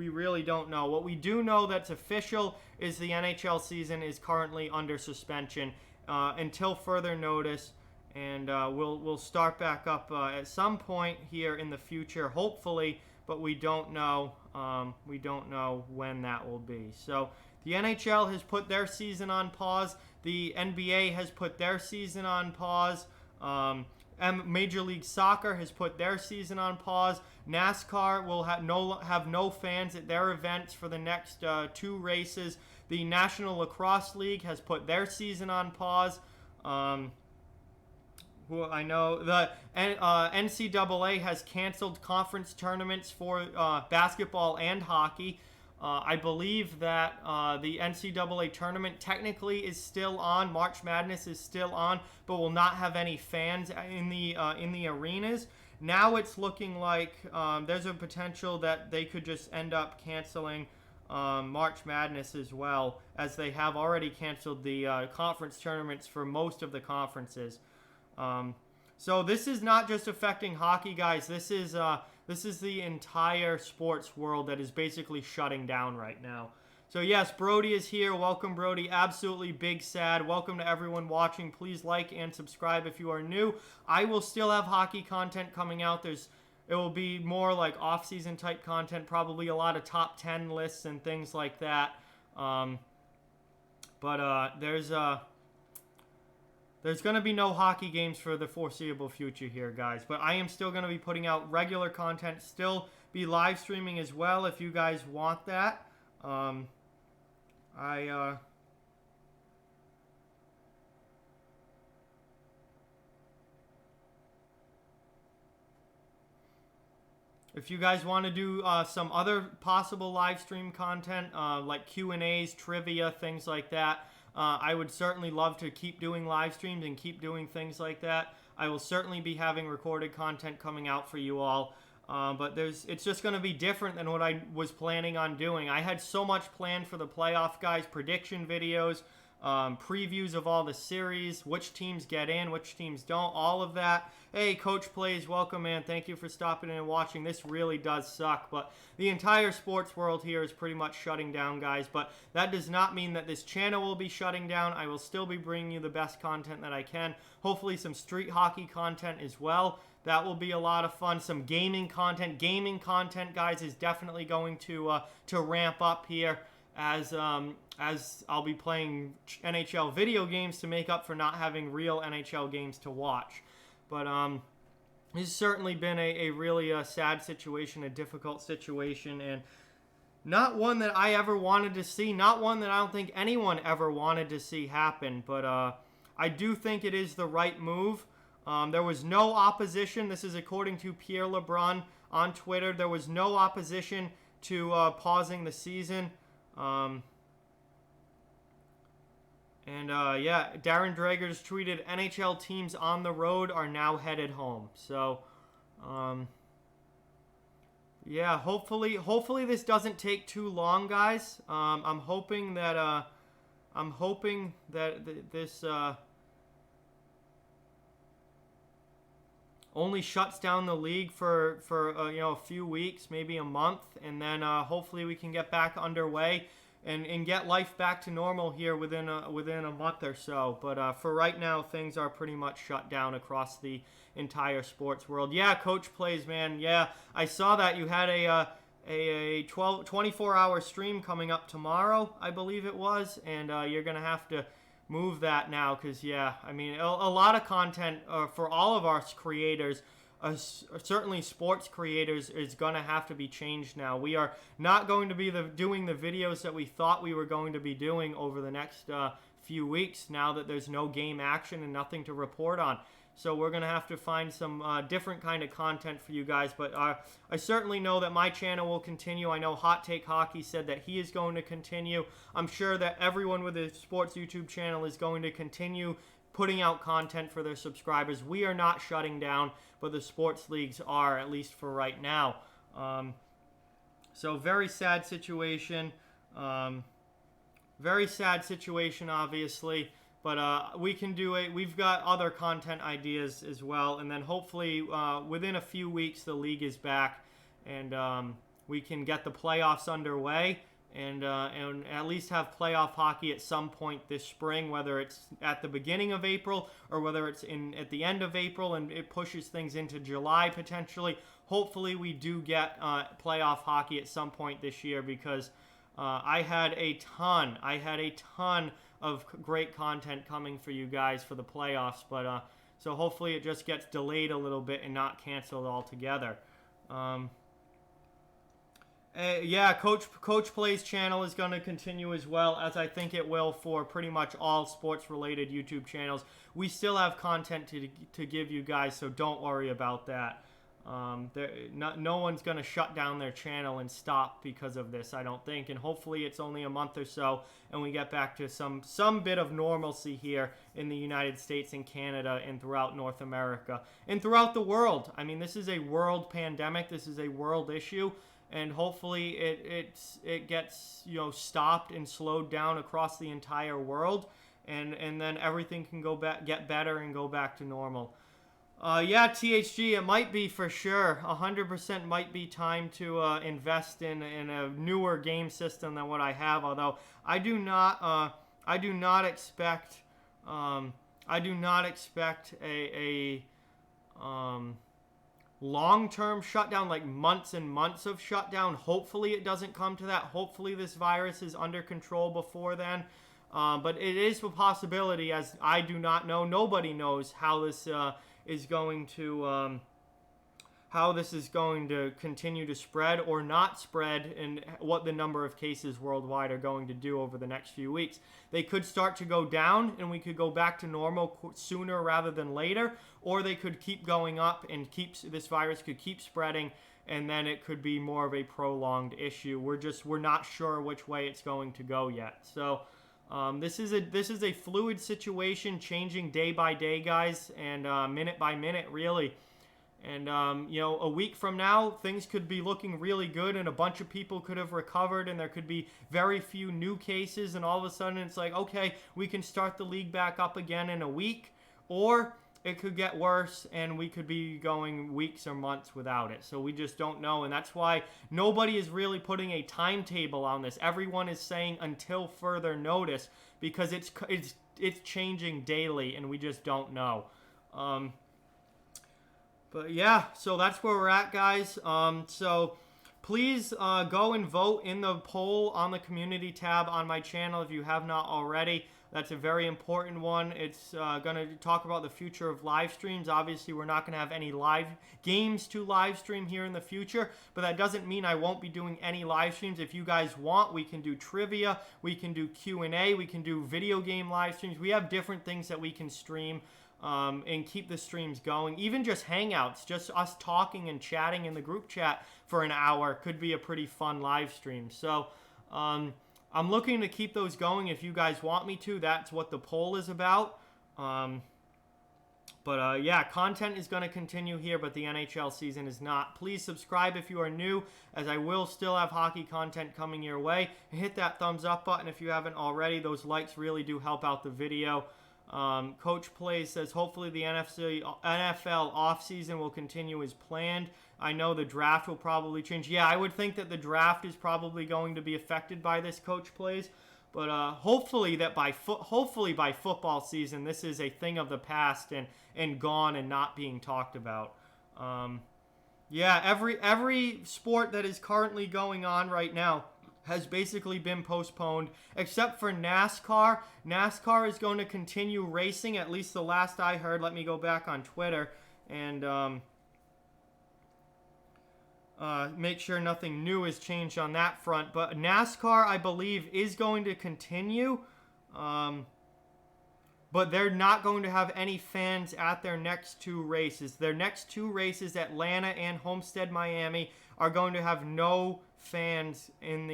really don't know. What we do know that's official is the NHL season is currently under suspension until further notice. And we'll start back up at some point here in the future, hopefully, but we don't know. We don't know when that will be. So the NHL has put their season on pause. The NBA has put their season on pause. Major League Soccer has put their season on pause. NASCAR will have no fans at their events for the next 2 races. The National Lacrosse League has put their season on pause. I know the NCAA has canceled conference tournaments for basketball and hockey. I believe that the NCAA tournament technically is still on. March Madness is still on, but will not have any fans in the arenas. Now it's looking like there's a potential that they could just end up canceling March Madness as well, as they have already canceled the conference tournaments for most of the conferences. So this is not just affecting hockey, guys. This is the entire sports world that is basically shutting down right now. So yes, Brody is here. Welcome, Brody. Absolutely big sad. Welcome to everyone watching. Please like and subscribe if you are new. I will still have hockey content coming out. It will be more like off-season type content, probably a lot of top 10 lists and things like that. There's going to be no hockey games for the foreseeable future here, guys. But I am still going to be putting out regular content, still be live streaming as well if you guys want that. If you guys want to do some other possible live stream content, like Q&As, trivia, things like that, I would certainly love to keep doing live streams and keep doing things like that. I will certainly be having recorded content coming out for you all. But it's just going to be different than what I was planning on doing. I had so much planned for the playoff, guys. Prediction videos, previews of all the series, which teams get in, which teams don't, all of that. Hey, Coach Plays, welcome, man. Thank you for stopping in and watching. This really does suck, but the entire sports world here is pretty much shutting down, guys. But that does not mean that this channel will be shutting down. I will still be bringing you the best content that I can. Hopefully some street hockey content as well. That will be a lot of fun. Some gaming content. Gaming content, guys, is definitely going to ramp up here as I'll be playing NHL video games to make up for not having real NHL games to watch. But it's certainly been a really sad situation, a difficult situation, and not one that I ever wanted to see, not one that I don't think anyone ever wanted to see happen. But I do think it is the right move. There was no opposition. This is according to Pierre LeBrun on Twitter. There was no opposition to pausing the season. Yeah, Darren Dragers tweeted, NHL teams on the road are now headed home. So, Yeah, hopefully this doesn't take too long, guys. I'm hoping that this only shuts down the league for a few weeks, maybe a month, and then hopefully we can get back underway and get life back to normal here within a month or so. But for right now, things are pretty much shut down across the entire sports world. Yeah, Coach Plays, man. Yeah, I saw that you had a 24-hour stream coming up tomorrow, I believe it was, and you're gonna have to move that now because, yeah, I mean, a lot of content for all of our creators, certainly sports creators, is going to have to be changed now. We are not going to be doing the videos that we thought we were going to be doing over the next few weeks now that there's no game action and nothing to report on. So we're going to have to find some different kind of content for you guys. But I certainly know that my channel will continue. I know Hot Take Hockey said that he is going to continue. I'm sure that everyone with a sports YouTube channel is going to continue putting out content for their subscribers. We are not shutting down, but the sports leagues are, at least for right now. So very sad situation. Very sad situation, obviously. But we can do it. We've got other content ideas as well. And then hopefully within a few weeks, the league is back. And we can get the playoffs underway. And at least have playoff hockey at some point this spring, whether it's at the beginning of April or whether it's at the end of April and it pushes things into July potentially. Hopefully we do get playoff hockey at some point this year because I had a ton of great content coming for you guys for the playoffs, but so hopefully it just gets delayed a little bit and not canceled altogether. Yeah, Coach Plays channel is going to continue as well, as I think it will for pretty much all sports-related YouTube channels. We still have content to give you guys, so don't worry about that. No one's going to shut down their channel and stop because of this, I don't think. And hopefully it's only a month or so and we get back to some bit of normalcy here in the United States and Canada and throughout North America and throughout the world. I mean, this is a world pandemic. This is a world issue. And hopefully it gets stopped and slowed down across the entire world. And then everything can get better and go back to normal. Yeah, THG, it might be for sure. 100% might be time to invest in a newer game system than what I have. Although I do not expect a long-term shutdown, like months and months of shutdown. Hopefully it doesn't come to that. Hopefully this virus is under control before then. But it is a possibility, as I do not know. Nobody knows how this is going to continue to spread or not spread, and what the number of cases worldwide are going to do over the next few weeks. They could start to go down and we could go back to normal sooner rather than later, or they could keep going up and this virus could keep spreading, and then it could be more of a prolonged issue. We're not sure which way it's going to go yet. So this is a fluid situation, changing day by day, guys, and minute by minute, really. And a week from now, things could be looking really good, and a bunch of people could have recovered, and there could be very few new cases, and all of a sudden it's like, okay, we can start the league back up again in a week, or it could get worse, and we could be going weeks or months without it. So we just don't know, and that's why nobody is really putting a timetable on this. Everyone is saying until further notice, because it's changing daily, and we just don't know. But yeah, so that's where we're at, guys. So please go and vote in the poll on the community tab on my channel if you have not already. That's a very important one. It's going to talk about the future of live streams. Obviously, we're not going to have any live games to live stream here in the future, but that doesn't mean I won't be doing any live streams. If you guys want, we can do trivia, we can do Q&A, we can do video game live streams. We have different things that we can stream and keep the streams going. Even just hangouts, just us talking and chatting in the group chat for an hour could be a pretty fun live stream. So I'm looking to keep those going if you guys want me to. That's what the poll is about. But yeah, content is going to continue here, but the NHL season is not. Please subscribe if you are new, as I will still have hockey content coming your way. And hit that thumbs up button if you haven't already. Those likes really do help out the video. Coach Plays says, hopefully the NFL offseason will continue as planned. I know the draft will probably change. Yeah, I would think that the draft is probably going to be affected by this, Coach Plays. But hopefully by football season, this is a thing of the past and gone and not being talked about. Yeah, every sport that is currently going on right now has basically been postponed, except for NASCAR. NASCAR is going to continue racing, at least the last I heard. Let me go back on Twitter and make sure nothing new has changed on that front. But NASCAR, I believe, is going to continue. But they're not going to have any fans at their next two races. Their next two races, Atlanta and Homestead, Miami, are going to have no fans at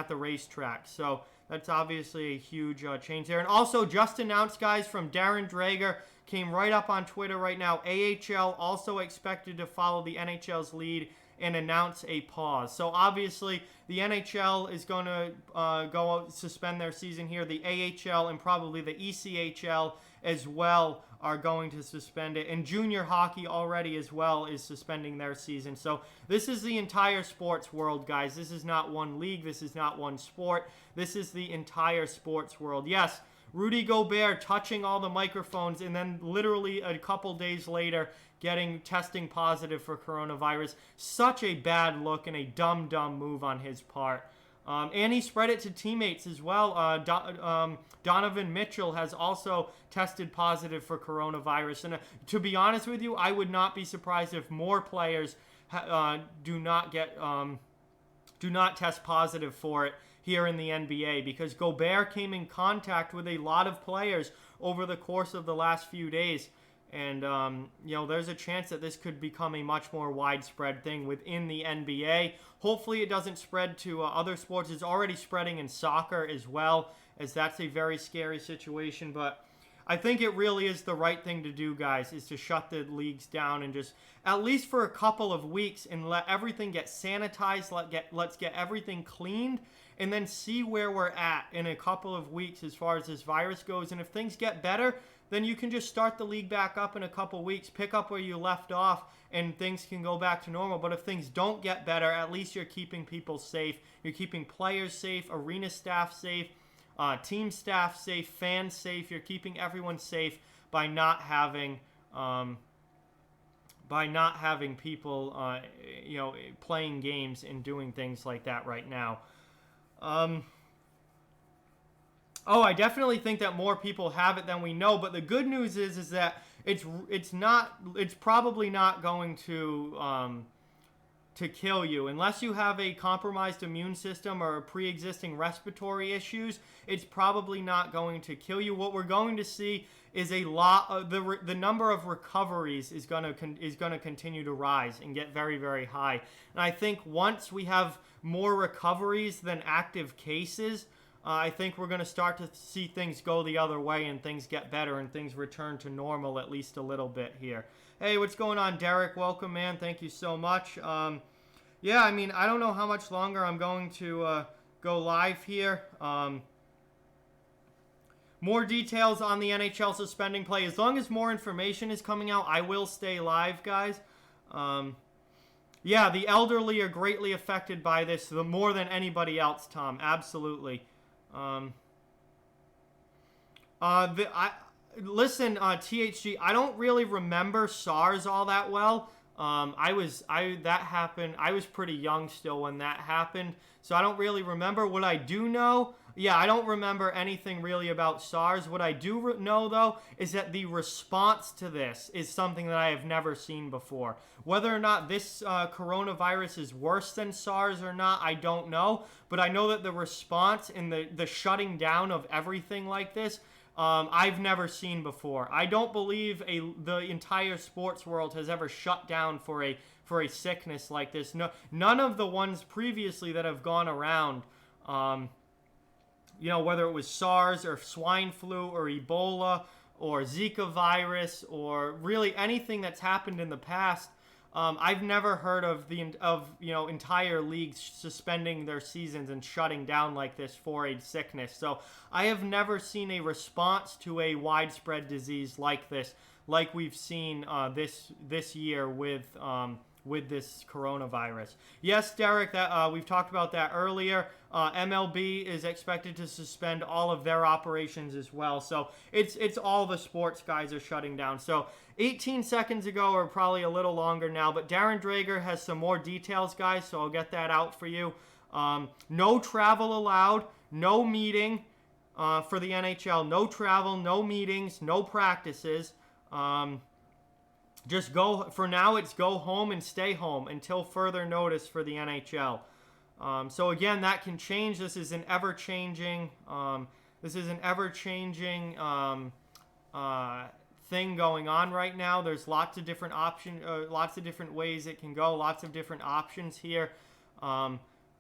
the racetrack. So that's obviously a huge change there. And also, just announced, guys, from Darren Drager, came right up on Twitter right now. AHL also expected to follow the NHL's lead and announce a pause. So obviously, the NHL is going to suspend their season here. The AHL and probably the ECHL as well are going to suspend it. And junior hockey already as well is suspending their season. So this is the entire sports world, guys. This is not one league. This is not one sport. This is the entire sports world. Yes, Rudy Gobert touching all the microphones and then literally a couple days later testing positive for coronavirus. Such a bad look and a dumb move on his part. And he spread it to teammates as well. Donovan Mitchell has also tested positive for coronavirus. And to be honest with you, I would not be surprised if more players do not test positive for it here in the NBA, because Gobert came in contact with a lot of players over the course of the last few days. And, there's a chance that this could become a much more widespread thing within the NBA. Hopefully it doesn't spread to other sports. It's already spreading in soccer as well, as that's a very scary situation. But I think it really is the right thing to do, guys, is to shut the leagues down and just, at least for a couple of weeks, and let everything get sanitized, let's get everything cleaned, and then see where we're at in a couple of weeks as far as this virus goes. And if things get better, then you can just start the league back up in a couple weeks, pick up where you left off, and things can go back to normal. But if things don't get better, at least you're keeping people safe. You're keeping players safe, arena staff safe, team staff safe, fans safe. You're keeping everyone safe by not having people, playing games and doing things like that right now. I definitely think that more people have it than we know, but the good news is that it's probably not going to kill you unless you have a compromised immune system or pre-existing respiratory issues. It's probably not going to kill you. What we're going to see is a lot of the number of recoveries is going to continue to rise and get very, very high. And I think once we have more recoveries than active cases, I think we're going to start to see things go the other way and things get better and things return to normal at least a little bit here. Hey, what's going on, Derek? Welcome, man. Thank you so much. Yeah, I mean, I don't know how much longer I'm going to go live here. More details on the NHL suspending play. As long as more information is coming out, I will stay live, guys. Yeah, the elderly are greatly affected by this, more than anybody else, Tom. Absolutely. Listen, THG, I don't really remember SARS all that well. That happened. I was pretty young still when that happened, so I don't really remember. What I do know, I don't remember anything really about SARS. What I do know, though, is that the response to this is something that I have never seen before. Whether or not this coronavirus is worse than SARS or not, I don't know. But I know that the response and the shutting down of everything like this, I've never seen before. I don't believe the entire sports world has ever shut down for a sickness like this. No, none of the ones previously that have gone around, whether it was SARS or swine flu or Ebola or Zika virus or really anything that's happened in the past. I've never heard of entire leagues suspending their seasons and shutting down like this for a sickness. So I have never seen a response to a widespread disease like this, like we've seen this year with this coronavirus. Yes, Derek, that we've talked about that earlier. MLB is expected to suspend all of their operations as well. So it's all the sports guys are shutting down. So 18 seconds ago, or probably a little longer now, but Darren Drager has some more details, guys, so I'll get that out for you. No travel allowed, no meeting for the NHL. No travel, no meetings, no practices. Just go, for now it's go home and stay home until further notice for the NHL. So again, that can change. This is an ever-changing thing going on right now. There's lots of different lots of different ways it can go, lots of different options here. But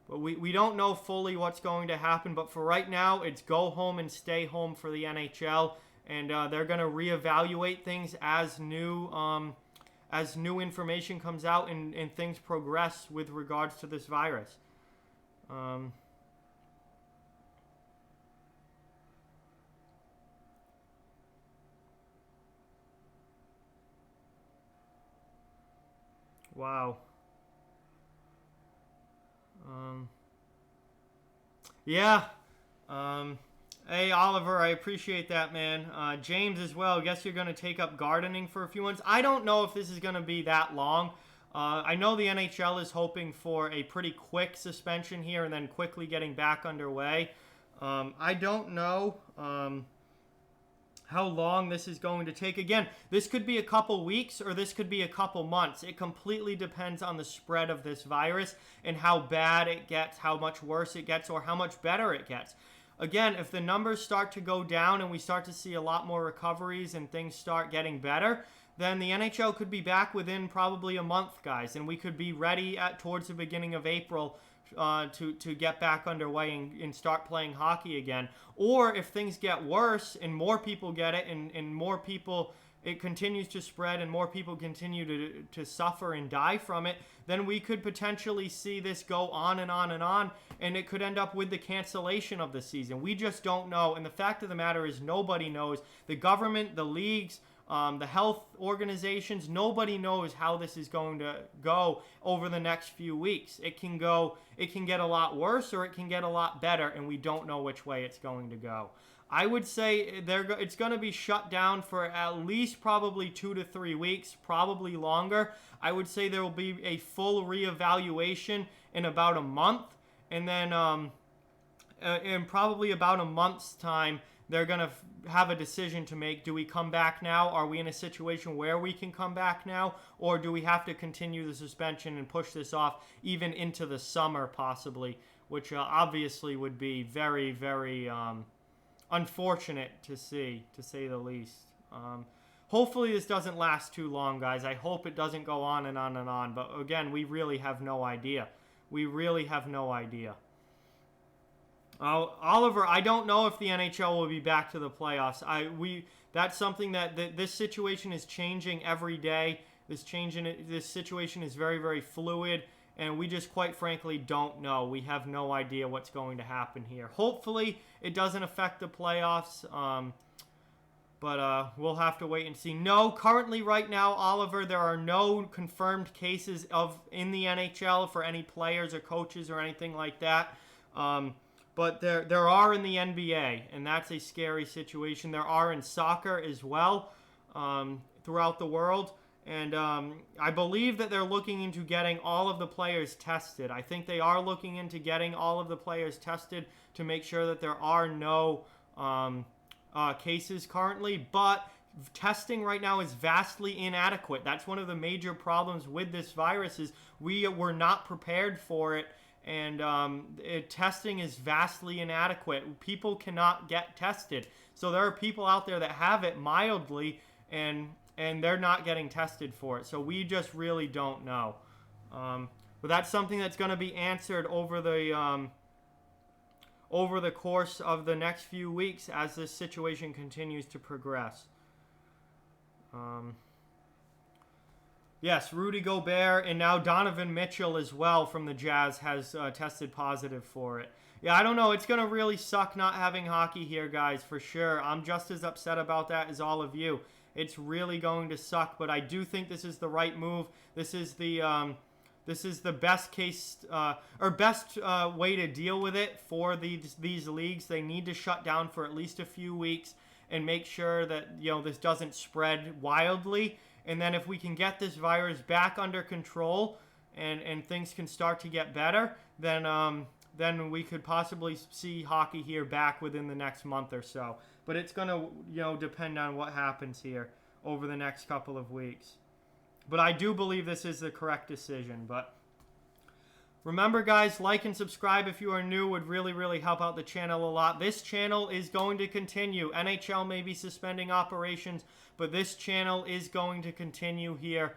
we don't know fully what's going to happen. But for right now, it's go home and stay home for the NHL. And they're going to reevaluate things as new information comes out and things progress with regards to this virus. Wow. Yeah. Hey, Oliver, I appreciate that, man. James as well. Guess you're going to take up gardening for a few months. I don't know if this is going to be that long. I know the NHL is hoping for a pretty quick suspension here and then quickly getting back underway. I don't know how long this is going to take. Again, this could be a couple weeks or this could be a couple months. It completely depends on the spread of this virus and how bad it gets, how much worse it gets, or how much better it gets. Again, if the numbers start to go down and we start to see a lot more recoveries and things start getting better, then the NHL could be back within probably a month, guys, and we could be ready towards the beginning of April to get back underway and start playing hockey again. Or if things get worse and more people get it and more people, it continues to spread and more people continue to suffer and die from it, then we could potentially see this go on and on and on, and it could end up with the cancellation of the season. We just don't know, and the fact of the matter is nobody knows. The government, the leagues, the health organizations, nobody knows how this is going to go over the next few weeks. It can get a lot worse or it can get a lot better, and we don't know which way it's going to go. I would say it's going to be shut down for at least probably 2 to 3 weeks, probably longer. I would say there will be a full reevaluation in about a month, and then in probably about a month's time, they're going to have a decision to make. Do we come back now? Are we in a situation where we can come back now? Or do we have to continue the suspension and push this off even into the summer possibly, which obviously would be very, very unfortunate to see, to say the least. Hopefully this doesn't last too long, guys. I hope it doesn't go on and on and on. But again, we really have no idea. We really have no idea. Oliver, I don't know if the NHL will be back to the playoffs. That's something that this situation is changing every day. This situation is very, very fluid, and we just quite frankly don't know. We have no idea what's going to happen here. Hopefully, it doesn't affect the playoffs, but we'll have to wait and see. No, currently right now, Oliver, there are no confirmed cases in the NHL for any players or coaches or anything like that. But there are in the NBA, and that's a scary situation. There are in soccer as well throughout the world. And I believe that they're looking into getting all of the players tested. I think they are looking into getting all of the players tested to make sure that there are no cases currently. But testing right now is vastly inadequate. That's one of the major problems with this virus is we were not prepared for it. And testing is vastly inadequate. People cannot get tested. So there are people out there that have it mildly, and they're not getting tested for it. So we just really don't know. But that's something that's going to be answered over the course of the next few weeks as this situation continues to progress. Yes, Rudy Gobert and now Donovan Mitchell as well from the Jazz has tested positive for it. Yeah, I don't know. It's going to really suck not having hockey here, guys, for sure. I'm just as upset about that as all of you. It's really going to suck, but I do think this is the right move. This is the best case or best way to deal with it for these leagues. They need to shut down for at least a few weeks and make sure that this doesn't spread wildly. And then if we can get this virus back under control and things can start to get better, then we could possibly see hockey here back within the next month or so. But it's going to depend on what happens here over the next couple of weeks. But I do believe this is the correct decision. But remember, guys, like and subscribe if you are new. Would really, really help out the channel a lot. This channel is going to continue. NHL may be suspending operations, but this channel is going to continue here.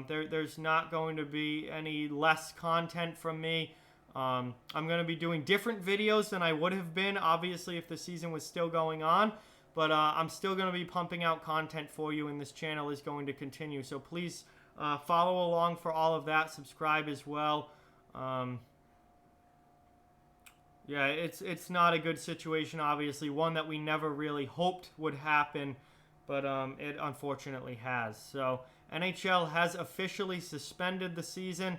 There's not going to be any less content from me. I'm going to be doing different videos than I would have been, obviously, if the season was still going on. But I'm still going to be pumping out content for you, and this channel is going to continue. So please follow along for all of that. Subscribe as well. Yeah, it's not a good situation, obviously. One that we never really hoped would happen, but it unfortunately has. So NHL has officially suspended the season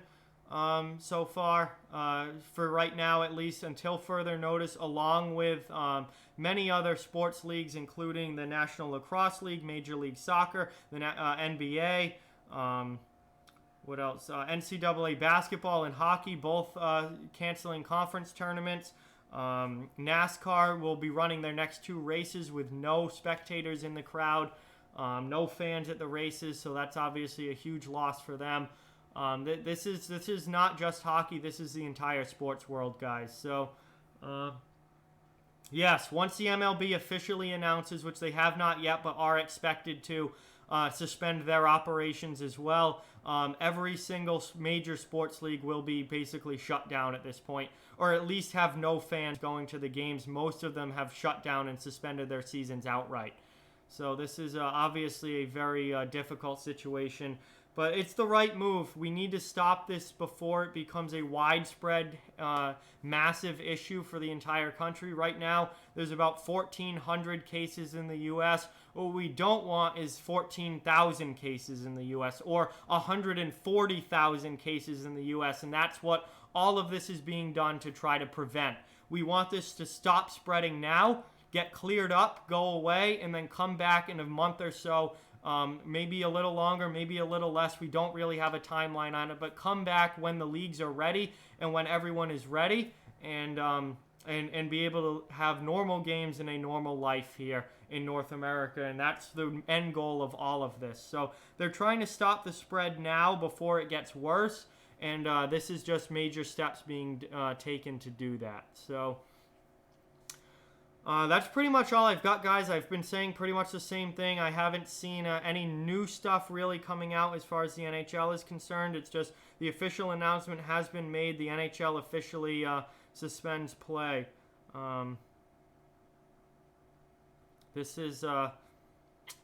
so far, for right now at least, until further notice, along with many other sports leagues, including the National Lacrosse League, Major League Soccer, the NBA, what else? NCAA basketball and hockey, both canceling conference tournaments. NASCAR will be running their next 2 races with no spectators in the crowd, no fans at the races, so that's obviously a huge loss for them. This is not just hockey. This is the entire sports world, guys. So, yes, once the MLB officially announces, which they have not yet, but are expected to suspend their operations as well, every single major sports league will be basically shut down at this point, or at least have no fans going to the games. Most of them have shut down and suspended their seasons outright. So this is obviously a very difficult situation. But it's the right move. We need to stop this before it becomes a widespread, massive issue for the entire country. Right now, there's about 1,400 cases in the U.S. What we don't want is 14,000 cases in the U.S. or 140,000 cases in the U.S. And that's what all of this is being done to try to prevent. We want this to stop spreading now, get cleared up, go away, and then come back in a month or so. Maybe a little longer, maybe a little less. We don't really have a timeline on it, but come back when the leagues are ready and when everyone is ready, and be able to have normal games and a normal life here in North America, and that's the end goal of all of this. So they're trying to stop the spread now before it gets worse, and this is just major steps being taken to do that. So that's pretty much all I've got, guys. I've been saying pretty much the same thing. I haven't seen any new stuff really coming out as far as the NHL is concerned. It's just the official announcement has been made. The NHL officially suspends play.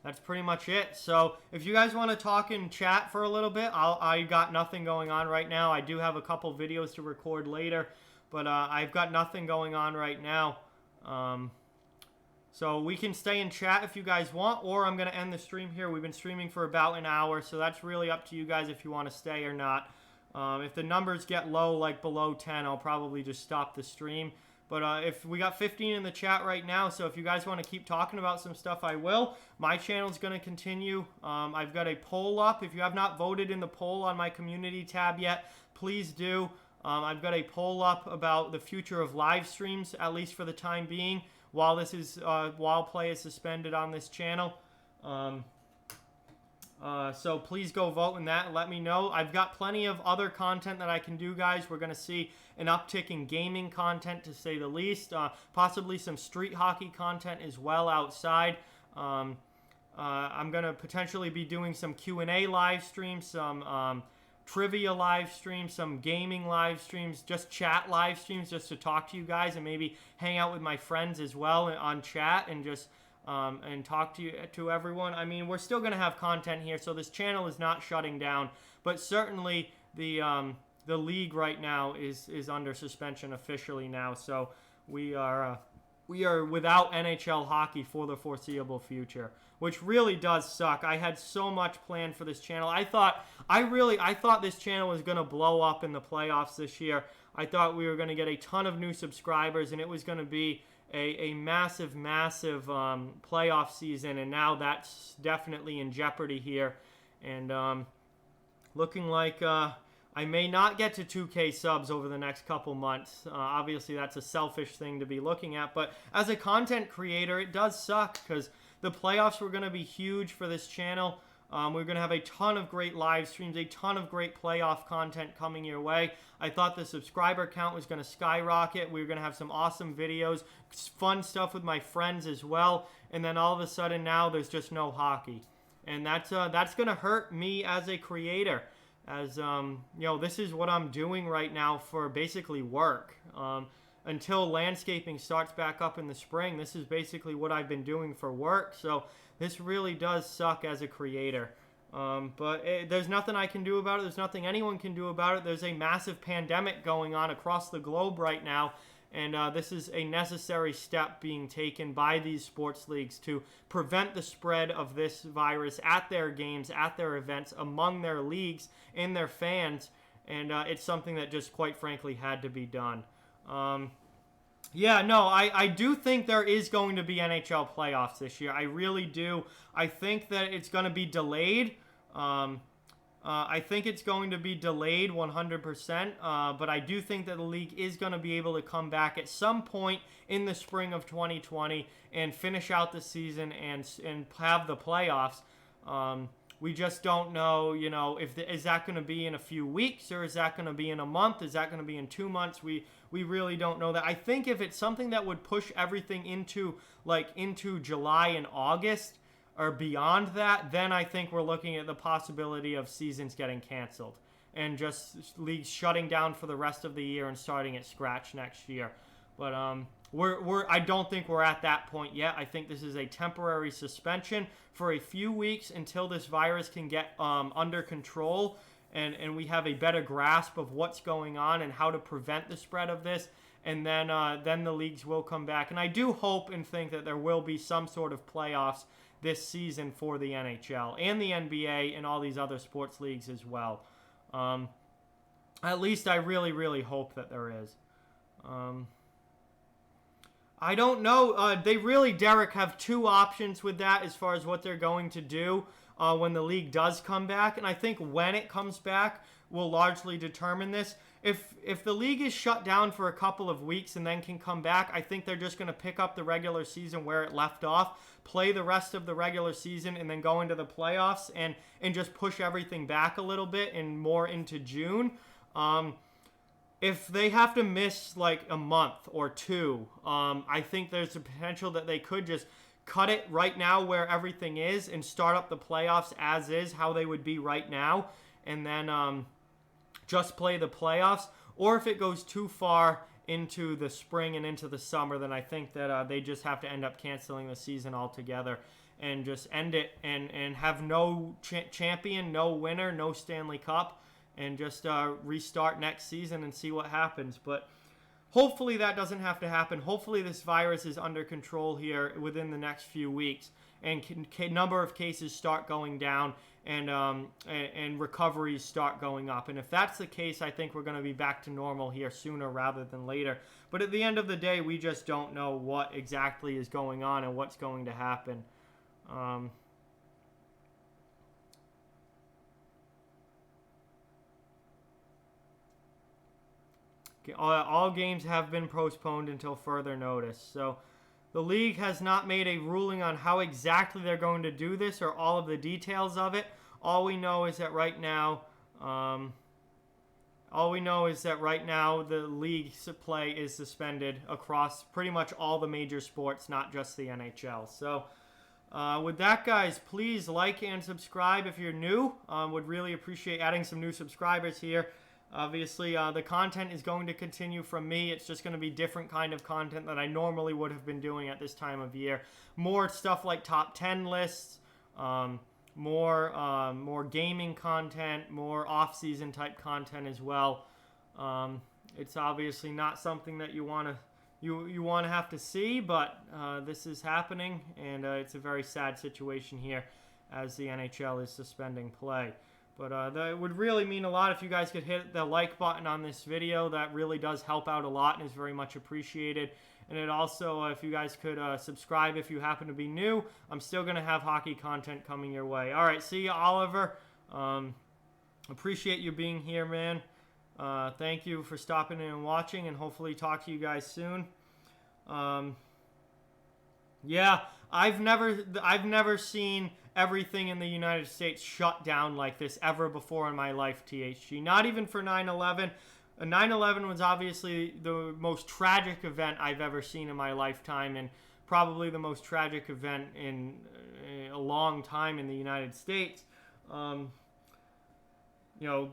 That's pretty much it. So if you guys want to talk in chat for a little bit, I got nothing going on right now. I do have a couple videos to record later, but I've got nothing going on right now. So we can stay in chat if you guys want, or I'm going to end the stream here. We've been streaming for about an hour, so that's really up to you guys if you want to stay or not. If the numbers get low, like below 10, I'll probably just stop the stream. But if we got 15 in the chat right now, so if you guys want to keep talking about some stuff, I will. My channel's going to continue. I've got a poll up. If you have not voted in the poll on my community tab yet, please do. I've got a poll up about the future of live streams, at least for the time being, while play is suspended on this channel. So please go vote in that and let me know. I've got plenty of other content that I can do, guys. We're going to see an uptick in gaming content, to say the least. Possibly some street hockey content as well outside. I'm going to potentially be doing some Q&A live streams, some trivia live streams, some gaming live streams, just chat live streams, just to talk to you guys and maybe hang out with my friends as well on chat and just and talk to everyone. I mean, we're still going to have content here, so this channel is not shutting down. But certainly the league right now is under suspension officially now. So we are without NHL hockey for the foreseeable future, which really does suck. I had so much planned for this channel. I thought this channel was going to blow up in the playoffs this year. I thought we were going to get a ton of new subscribers, and it was going to be a massive playoff season, and now that's definitely in jeopardy here. And looking like I may not get to 2K subs over the next couple months. Obviously, that's a selfish thing to be looking at. But as a content creator, it does suck because the playoffs were going to be huge for this channel. We're going to have a ton of great live streams, a ton of great playoff content coming your way. I thought the subscriber count was going to skyrocket. We were going to have some awesome videos, fun stuff with my friends as well. And then all of a sudden now there's just no hockey. And that's going to hurt me as a creator. As, this is what I'm doing right now for basically work. Until landscaping starts back up in the spring, this is basically what I've been doing for work. So this really does suck as a creator. But there's nothing I can do about it. There's nothing anyone can do about it. There's a massive pandemic going on across the globe right now. And this is a necessary step being taken by these sports leagues to prevent the spread of this virus at their games, at their events, among their leagues, and their fans. And it's something that just quite frankly had to be done. I do think there is going to be NHL playoffs this year. I really do. I think that it's going to be delayed. I think it's going to be delayed 100%, but I do think that the league is going to be able to come back at some point in the spring of 2020 and finish out the season and have the playoffs. We just don't know, is that going to be in a few weeks, or is that going to be in a month? Is that going to be in 2 months? We really don't know that. I think if it's something that would push everything into July and August, or beyond that, then I think we're looking at the possibility of seasons getting canceled and just leagues shutting down for the rest of the year and starting at scratch next year. But I don't think we're at that point yet. I think this is a temporary suspension for a few weeks until this virus can get under control and we have a better grasp of what's going on and how to prevent the spread of this. And then the leagues will come back. And I do hope and think that there will be some sort of playoffs this season for the NHL and the NBA and all these other sports leagues as well. At least I really, really hope that there is. I don't know. They really, Derek, have two options with that as far as what they're going to do when the league does come back. And I think when it comes back will largely determine this. If the league is shut down for a couple of weeks and then can come back, I think they're just going to pick up the regular season where it left off, play the rest of the regular season, and then go into the playoffs and just push everything back a little bit and more into June. If they have to miss like a month or two, I think there's a potential that they could just cut it right now where everything is and start up the playoffs as is, how they would be right now, and then just play the playoffs. Or if it goes too far into the spring and into the summer, then I think that they just have to end up canceling the season altogether and just end it and have no champion, no winner, no Stanley Cup, and just restart next season and see what happens. But hopefully that doesn't have to happen. Hopefully this virus is under control here within the next few weeks and number of cases start going down and recoveries start going up. And if that's the case, I think we're going to be back to normal here sooner rather than later. But at the end of the day, we just don't know what exactly is going on and what's going to happen. All games have been postponed until further notice. So the league has not made a ruling on how exactly they're going to do this or all of the details of it. All we know is that right now, the league's play is suspended across pretty much all the major sports, not just the NHL. So with that, guys, please like and subscribe if you're new. Would really appreciate adding some new subscribers here. Obviously, the content is going to continue from me. It's just going to be different kind of content that I normally would have been doing at this time of year. More stuff like top 10 lists, more gaming content, more off-season type content as well. It's obviously not something that you want to have to see, but this is happening, and it's a very sad situation here as the NHL is suspending play. But that would really mean a lot if you guys could hit the like button on this video. That really does help out a lot and is very much appreciated. And it also, if you guys could subscribe if you happen to be new, I'm still going to have hockey content coming your way. All right, see you, Oliver. Appreciate you being here, man. Thank you for stopping in and watching, and hopefully talk to you guys soon. Yeah, I've never seen everything in the United States shut down like this ever before in my life, THG. Not even for 9/11. 9/11 was obviously the most tragic event I've ever seen in my lifetime, and probably the most tragic event in a long time in the United States.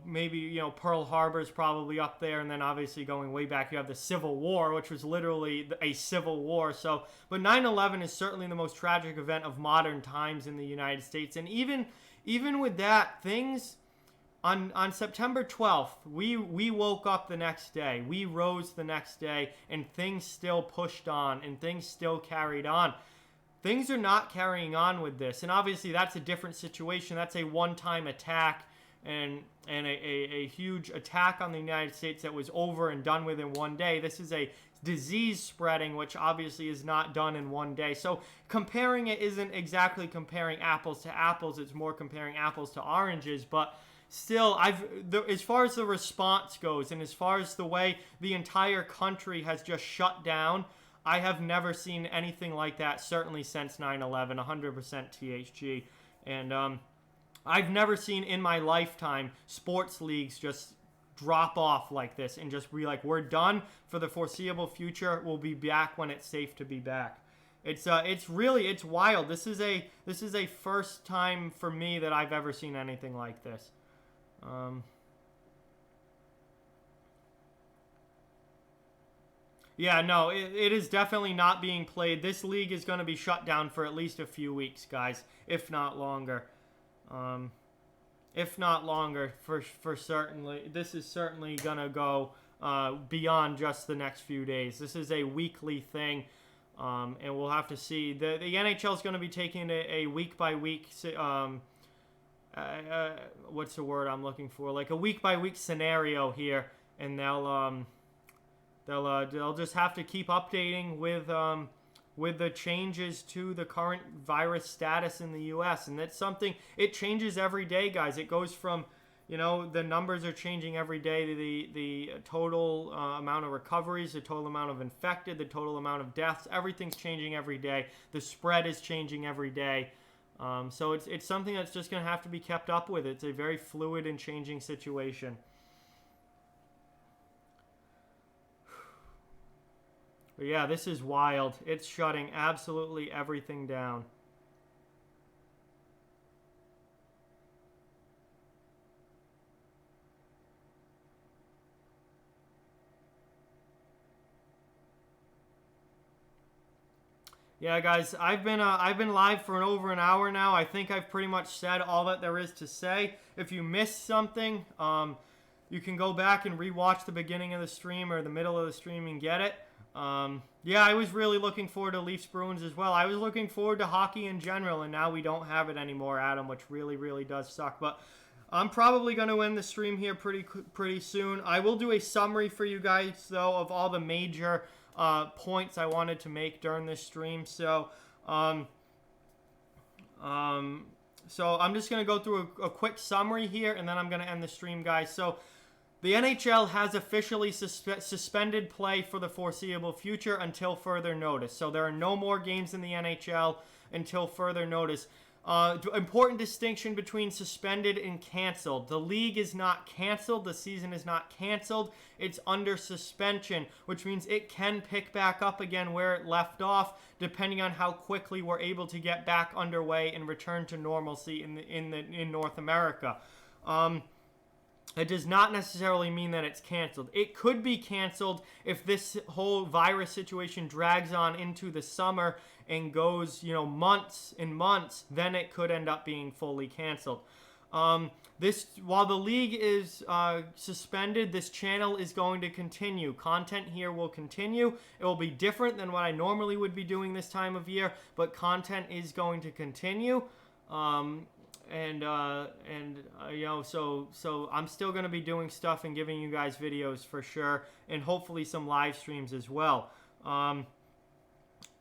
Maybe, Pearl Harbor's probably up there, and then obviously going way back, you have the Civil War, which was literally a civil war. So, but 9/11 is certainly the most tragic event of modern times in the United States. And even with that, things on September 12th, we woke up the next day, we rose the next day, and things still pushed on, and things still carried on. Things are not carrying on with this, and obviously that's a different situation. That's a one-time attack. And a huge attack on the United States that was over and done with in one day. This is a disease spreading, which obviously is not done in one day. So comparing it isn't exactly comparing apples to apples. It's more comparing apples to oranges. But still, as far as the response goes, and as far as the way the entire country has just shut down, I have never seen anything like that, certainly since 9/11, 100% THG. And I've never seen in my lifetime sports leagues just drop off like this and just be like, we're done for the foreseeable future. We'll be back when it's safe to be back. It's wild. This is a first time for me that I've ever seen anything like this. Yeah, no, it is definitely not being played. This league is going to be shut down for at least a few weeks, guys, if not longer. If not longer, for certainly, this is certainly gonna go beyond just the next few days. This is a weekly thing, and we'll have to see. The NHL is going to be taking a week by week. What's the word I'm looking for? Like a week by week scenario here, and they'll just have to keep updating with the changes to the current virus status in the U.S. And that's something, it changes every day, guys. It goes from, the numbers are changing every day. The total amount of recoveries, the total amount of infected, the total amount of deaths, everything's changing every day. The spread is changing every day. So it's something that's just going to have to be kept up with. It's a very fluid and changing situation. But yeah, this is wild. It's shutting absolutely everything down. Yeah, guys, I've been live for over an hour now. I think I've pretty much said all that there is to say. If you missed something, you can go back and rewatch the beginning of the stream or the middle of the stream and get it. Yeah, I was really looking forward to Leafs Bruins as well. I was looking forward to hockey in general, and now we don't have it anymore, Adam, which really, really does suck. But I'm probably going to end the stream here pretty soon. I will do a summary for you guys, though, of all the major points I wanted to make during this stream. So I'm just going to go through a quick summary here, and then I'm going to end the stream, guys. So the NHL has officially suspended play for the foreseeable future until further notice. So there are no more games in the NHL until further notice. Important distinction between suspended and canceled. The league is not canceled. The season is not canceled. It's under suspension, which means it can pick back up again where it left off, depending on how quickly we're able to get back underway and return to normalcy in North America. it does not necessarily mean that it's canceled. It could be canceled if this whole virus situation drags on into the summer and goes, months and months. Then it could end up being fully canceled. While the league is suspended, this channel is going to continue. Content here will continue. It will be different than what I normally would be doing this time of year, but content is going to continue. So I'm still going to be doing stuff and giving you guys videos for sure, and hopefully some live streams as well.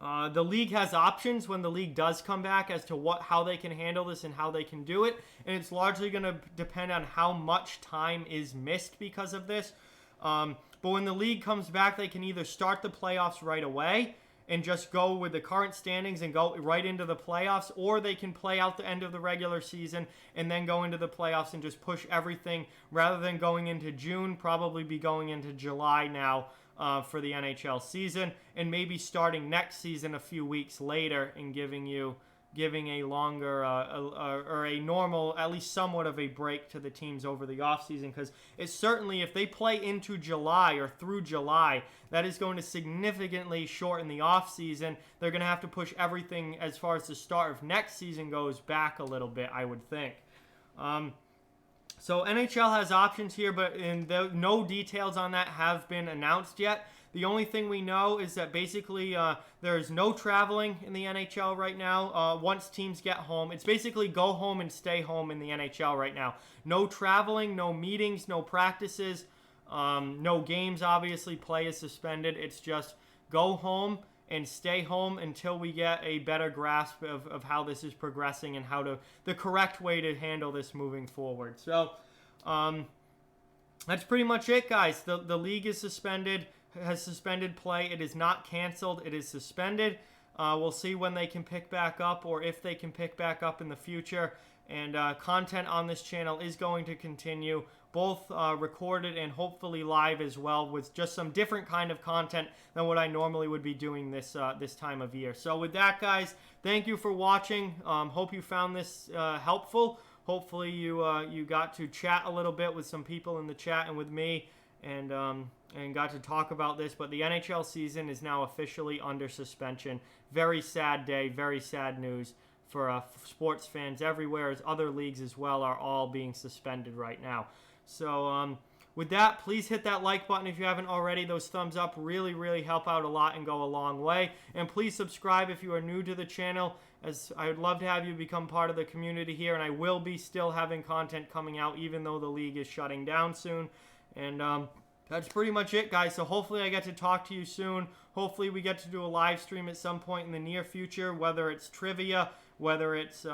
The league has options when the league does come back as to how they can handle this and how they can do it, and it's largely going to depend on how much time is missed because of this. But when the league comes back, they can either start the playoffs right away and just go with the current standings and go right into the playoffs, or they can play out the end of the regular season and then go into the playoffs and just push everything rather than going into June, probably be going into July now for the NHL season, and maybe starting next season a few weeks later and giving a longer or a normal, at least somewhat of a break to the teams over the offseason, because it's certainly, if they play into July or through July, that is going to significantly shorten the offseason. They're going to have to push everything as far as the start of next season goes back a little bit, I would think. So NHL has options here, but no details on that have been announced yet. The only thing we know is that basically there's no traveling in the NHL right now once teams get home. It's basically go home and stay home in the NHL right now. No traveling, no meetings, no practices, no games, obviously. Play is suspended. It's just go home and stay home until we get a better grasp of how this is progressing and the correct way to handle this moving forward. So that's pretty much it, guys. The league is suspended, has suspended play. It is not canceled. It is suspended. We'll see when they can pick back up, or if they can pick back up in the future. And content on this channel is going to continue, both recorded and hopefully live as well, with just some different kind of content than what I normally would be doing this time of year. So with that, guys, thank you for watching. Hope you found this helpful. Hopefully you got to chat a little bit with some people in the chat and with me, and got to talk about this. But the NHL season is now officially under suspension. Very sad day, very sad news for sports fans everywhere, as other leagues as well are all being suspended right now. So with that, please hit that like button if you haven't already. Those thumbs up really, really help out a lot and go a long way. And please subscribe if you are new to the channel, as I would love to have you become part of the community here. And I will be still having content coming out even though the league is shutting down soon. And that's pretty much it, guys. So hopefully I get to talk to you soon. Hopefully we get to do a live stream at some point in the near future, whether it's trivia, whether it's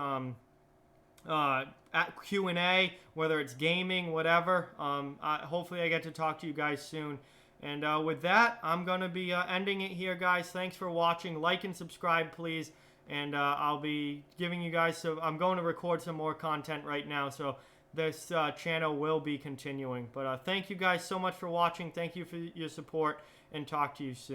at Q&A, whether it's gaming, whatever. Hopefully I get to talk to you guys soon. And with that, I'm going to be ending it here, guys. Thanks for watching. Like and subscribe, please. And I'll be giving you guys I'm going to record some more content right now, so this channel will be continuing. But thank you guys so much for watching. Thank you for your support, and talk to you soon.